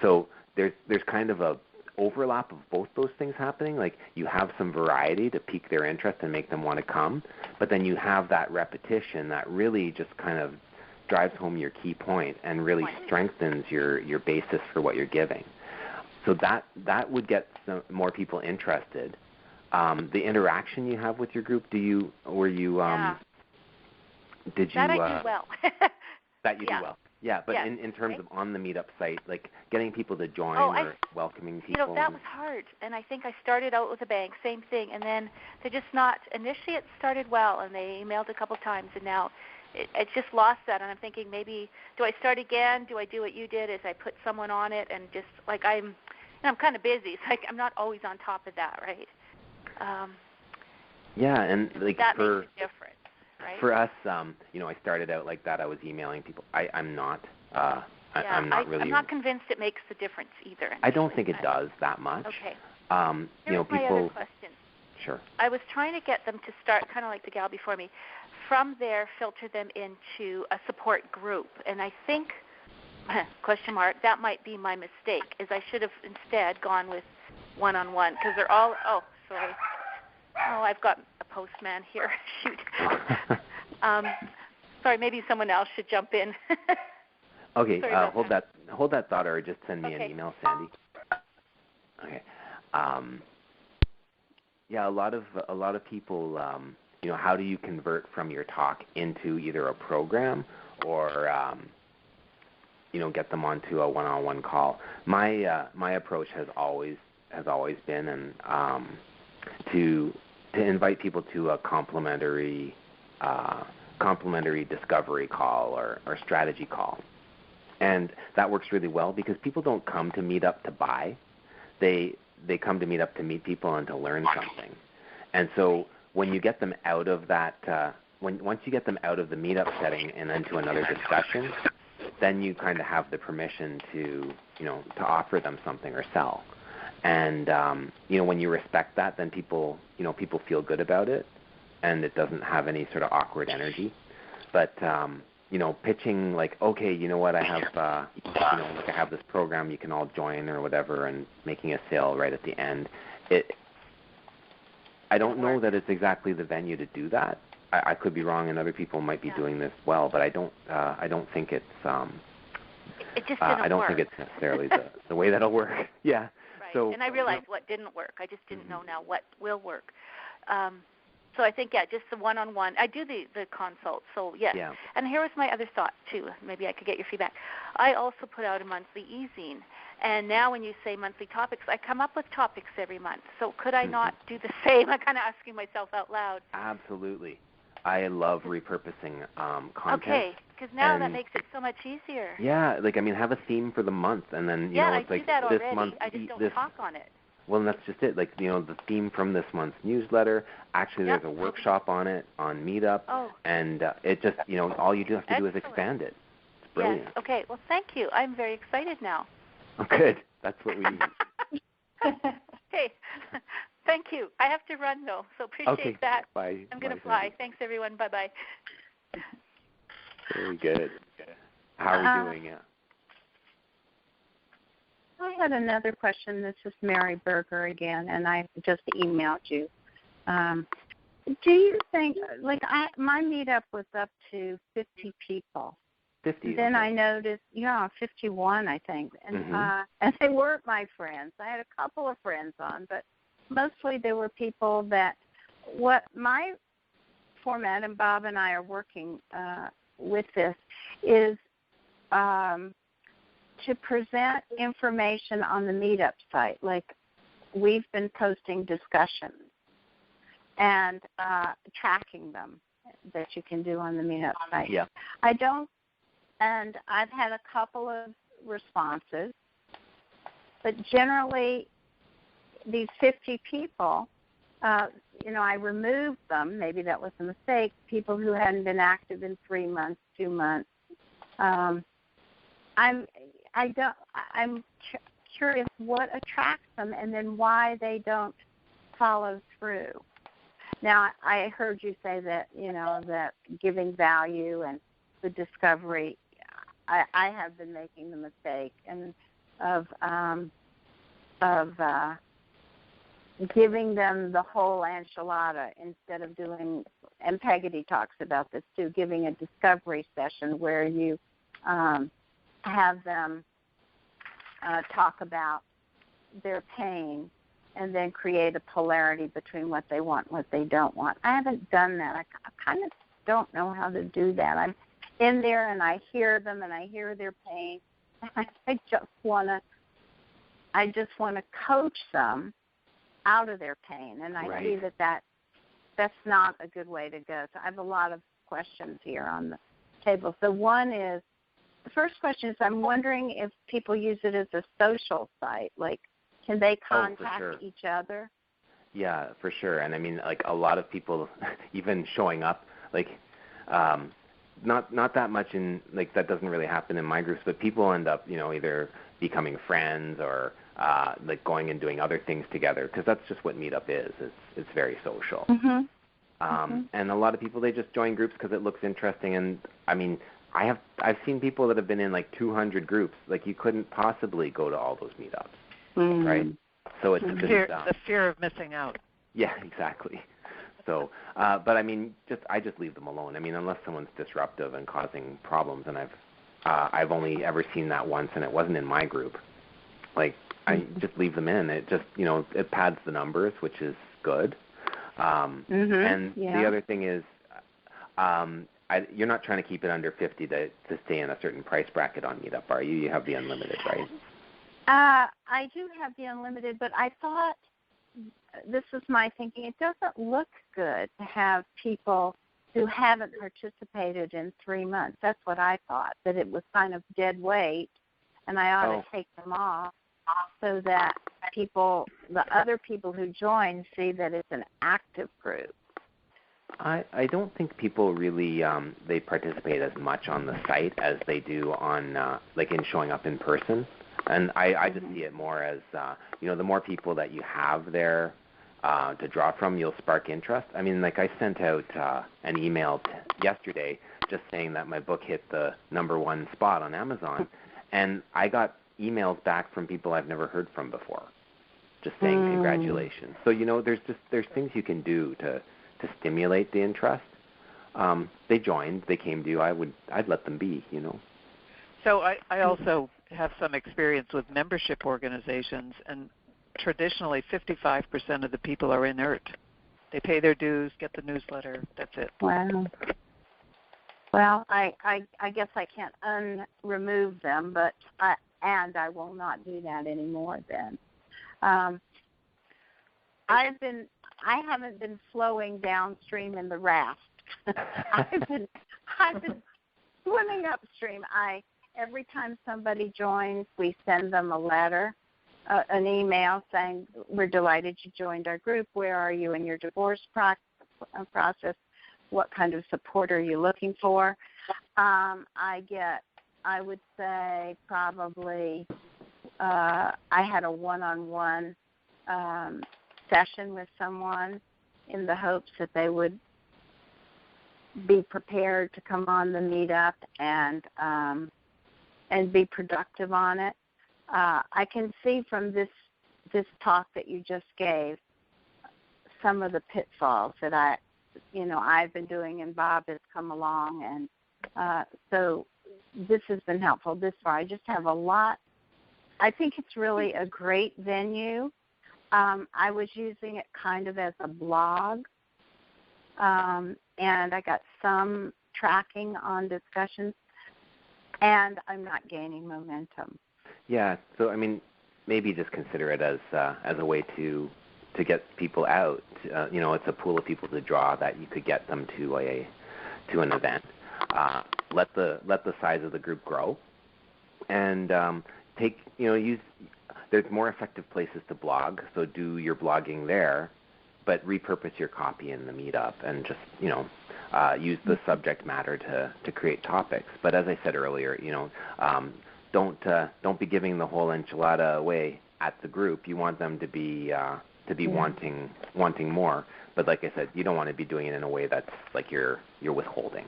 So there's kind of a overlap of both those things happening. You have some variety to pique their interest and make them want to come, but then you have that repetition that really just kind of drives home your key point and really strengthens your basis for what you're giving. So that would get some more people interested. The interaction you have with your group, did you that I do well. That you do well. Yeah, but in terms of on the meetup site, getting people to join or welcoming people. That was hard, and I think I started out with a bang, same thing, and then they're just not. Initially, it started well, and they emailed a couple times, and now it just lost that. And I'm thinking, maybe do I start again? Do I do what you did? Is I put someone on it, and just I'm kind of busy, so I'm not always on top of that, right? And that makes a difference. Right? For us, I started out like that. I was emailing people. I'm not convinced it makes the difference either. Actually. I don't think it does that much. Okay. Here's my other question. Sure. I was trying to get them to start, kind of like the gal before me, from there filter them into a support group. And I think, question mark, that might be my mistake, is I should have instead gone with one-on-one because they're all, sorry. Oh, I've got a postman here. Shoot. Sorry, maybe someone else should jump in. Okay, hold that thought, or just send me an email, Sandy. Okay. A lot of people, how do you convert from your talk into either a program or get them onto a one-on-one call. My approach has always been to invite people to a complimentary discovery call or strategy call. And that works really well because people don't come to MeetUp to buy. They come to MeetUp to meet people and to learn something. And so when you get them out of that, once you get them out of the MeetUp setting and into another discussion, then you kind of have the permission to offer them something or sell. And when you respect that, then people feel good about it, and it doesn't have any sort of awkward energy. But pitching like, okay, you know what, I have I have this program you can all join or whatever, and making a sale right at the end. I don't know that it's exactly the venue to do that. I could be wrong, and other people might be doing this well, but I don't think it's it just didn't I don't work. think it's necessarily the way that'll work. Yeah. Right. So, and I realized what didn't work. I just didn't know now what will work. So I think, just the one-on-one. I do the consult, so yes. Yeah. And here was my other thought, too. Maybe I could get your feedback. I also put out a monthly e-zine. And now when you say monthly topics, I come up with topics every month. So could I not do the same? I'm kind of asking myself out loud. Absolutely. I love repurposing content. Okay, because now that makes it so much easier. Yeah, have a theme for the month, and then I it's like do that this already. month. I just don't talk on it. Well, and that's just it. Like the theme from this month's newsletter. Actually, there's a workshop on it on MeetUp, and it just all you have to do is expand it. It's brilliant. Yes. Okay. Well, thank you. I'm very excited now. Oh, good. That's what we need. Okay. Thank you. I have to run, though, so appreciate that. Bye. I'm going to fly. Thanks, everyone. Bye-bye. Very good. How are we doing? Yeah. I had another question. This is Mary Berger again, and I just emailed you. Do you think, my meetup was up to 50 people. 50. Then okay. I noticed, 51, I think. And and they weren't my friends. I had a couple of friends on, but mostly they were people that what my format, and Bob and I are working with this, is to present information on the MeetUp site. Like we've been posting discussions and tracking them that you can do on the MeetUp site. Yeah. And I've had a couple of responses, but generally these 50 people, I removed them. Maybe that was a mistake. People who hadn't been active in 3 months, 2 months. I'm curious what attracts them, and then why they don't follow through. Now, I heard you say that that giving value and the discovery. I have been making the mistake of giving them the whole enchilada instead of doing, and Peggotty talks about this too, giving a discovery session where you have them talk about their pain and then create a polarity between what they want and what they don't want. I haven't done that. I kind of don't know how to do that. I'm in there and I hear them and I hear their pain. I just want to coach them out of their pain, and I see that's not a good way to go. So I have a lot of questions here on the table. So the first question is, I'm wondering if people use it as a social site. Like, can they contact each other? Yeah, for sure. And I mean, like a lot of people, even showing up, like, not that much in, like, that doesn't really happen in my groups, but people end up, either becoming friends or like going and doing other things together, because that's just what MeetUp is. It's very social. And a lot of people, they just join groups because it looks interesting. And I mean, I've seen people that have been in like 200 groups. Like, you couldn't possibly go to all those meetups, right? So it's the fear of missing out. Yeah, exactly. So, but I mean, I just leave them alone. I mean, unless someone's disruptive and causing problems, and I've only ever seen that once, and it wasn't in my group. Like, I just leave them in. It just, it pads the numbers, which is good. And the other thing is, you're not trying to keep it under 50 to stay in a certain price bracket on Meetup, are you? You have the unlimited, right? I do have the unlimited, but I thought, this is my thinking, it doesn't look good to have people who haven't participated in 3 months. That's what I thought, that it was kind of dead weight, and I ought to take them off so that the other people who join see that it's an active group. I don't think people really they participate as much on the site as they do on like in showing up in person. And I just see it more as the more people that you have there to draw from, you'll spark interest. I mean, like I sent out an email yesterday just saying that my book hit the #1 spot on Amazon, and I got emails back from people I've never heard from before, just saying congratulations. So there's things you can do to stimulate the interest. They joined, they came to you. I'd let them be. So I also have some experience with membership organizations, and traditionally 55% of the people are inert. They pay their dues, get the newsletter, that's it. Wow. Well, I guess I can't remove them, but I will not do that anymore then. I haven't been flowing downstream in the raft. I've been swimming upstream. Every time somebody joins, we send them a letter, an email saying, we're delighted you joined our group. Where are you in your divorce process? What kind of support are you looking for? I would say probably I had a one-on-one session with someone in the hopes that they would be prepared to come on the meetup and be productive on it. I can see from this talk that you just gave some of the pitfalls that I've been doing, and Bob has come along, and so this has been helpful this far. I just have a lot. I think it's really a great venue. I was using it kind of as a blog, and I got some tracking on discussions, and I'm not gaining momentum. Yeah, so I mean, maybe just consider it as a way to get people out. It's a pool of people to draw that you could get them to an event. Let the size of the group grow, and there's more effective places to blog. So do your blogging there, but repurpose your copy in the meetup, and just use the subject matter to create topics. But as I said earlier, don't be giving the whole enchilada away at the group. You want them to be wanting more. But like I said, you don't want to be doing it in a way that's like you're withholding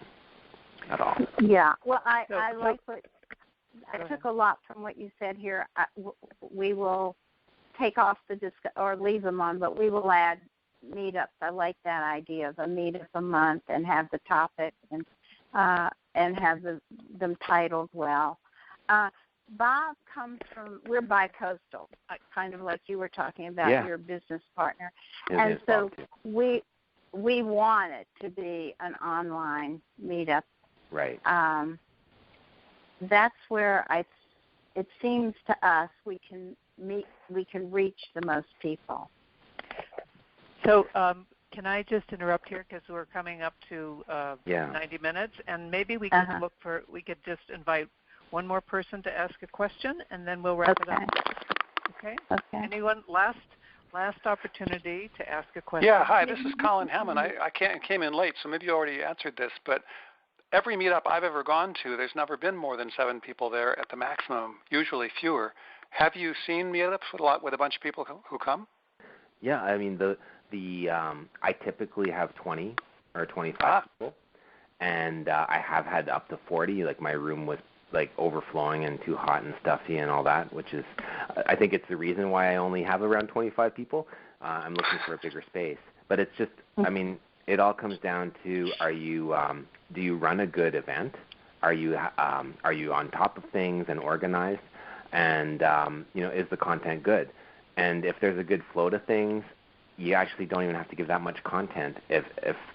at all. Yeah. Well, I like what I took a lot from what you said here. We will take off or leave them on, but we will add meetups. I like that idea of a meetup a month and have the topics and have them titled well. Bob comes we're bi-coastal, kind of like you were talking about your business partner. And so we want it to be an online meetup. Right. That's where it seems to us we can reach the most people. So can I just interrupt here, because we're coming up to 90 minutes, and maybe we could just invite one more person to ask a question, and then we'll wrap it up. Okay? Anyone? Last opportunity to ask a question. Yeah, hi, this is Colin Hammond. I came in late, so maybe you already answered this, but every meetup I've ever gone to, there's never been more than 7 people there at the maximum, usually fewer. Have you seen meetups with a bunch of people who come? Yeah, I mean, I typically have 20 or 25 people, and I have had up to 40. Like, my room was like overflowing and too hot and stuffy and all that, which is, I think it's the reason why I only have around 25 people. I'm looking for a bigger space. But it's just, I mean, it all comes down to, do you run a good event? Are you on top of things and organized? And, is the content good? And if there's a good flow to things, you actually don't even have to give that much content. If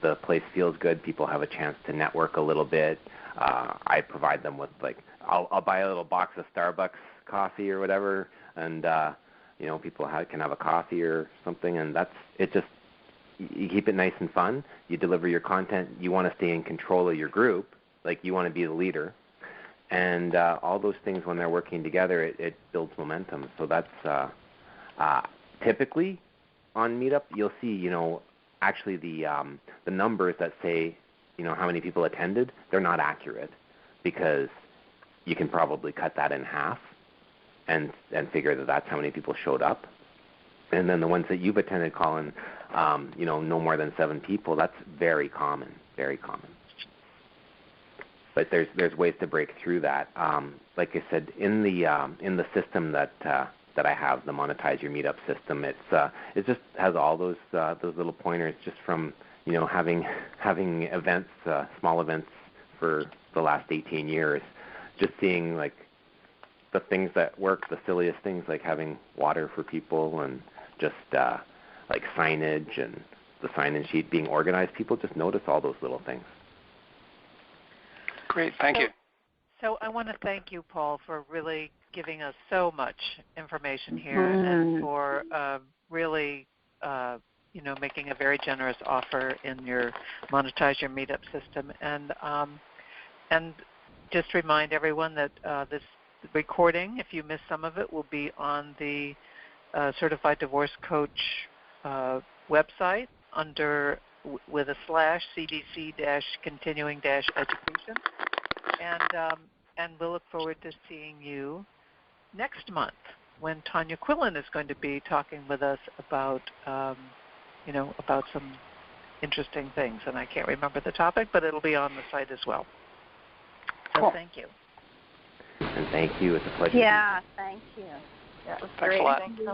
the place feels good, people have a chance to network a little bit. I provide them with, like, I'll buy a little box of Starbucks coffee or whatever, and people can have a coffee or something, and that's it. Just you keep it nice and fun. You deliver your content. You want to stay in control of your group, like you want to be the leader, and all those things, when they're working together, it builds momentum. So that's typically on Meetup, you'll see, actually the numbers that say, how many people attended, they're not accurate, because you can probably cut that in half and figure that that's how many people showed up. And then the ones that you've attended, Colin, no more than 7 people, that's very common, very common. But there's ways to break through that. Like I said, in the system that I have, the Monetize Your Meetup system, it just has all those little pointers, just from having events, small events for the last 18 years, just seeing like the things that work, the silliest things, like having water for people, and just like signage and the sign-in sheet being organized. People just notice all those little things. Great, thank you. So I want to thank you, Paul, for really giving us so much information here, and for really, making a very generous offer in your Monetize Your Meetup system. And just remind everyone that this recording, if you missed some of it, will be on the Certified Divorce Coach website with a /CDC-continuing-education. And we'll look forward to seeing you next month, when Tanya Quillen is going to be talking with us about, about some interesting things. And I can't remember the topic, but it'll be on the site as well. So cool. Thank you. And thank you. It's a pleasure. Yeah, thank you. That was Thanks great. a lot. Thank you.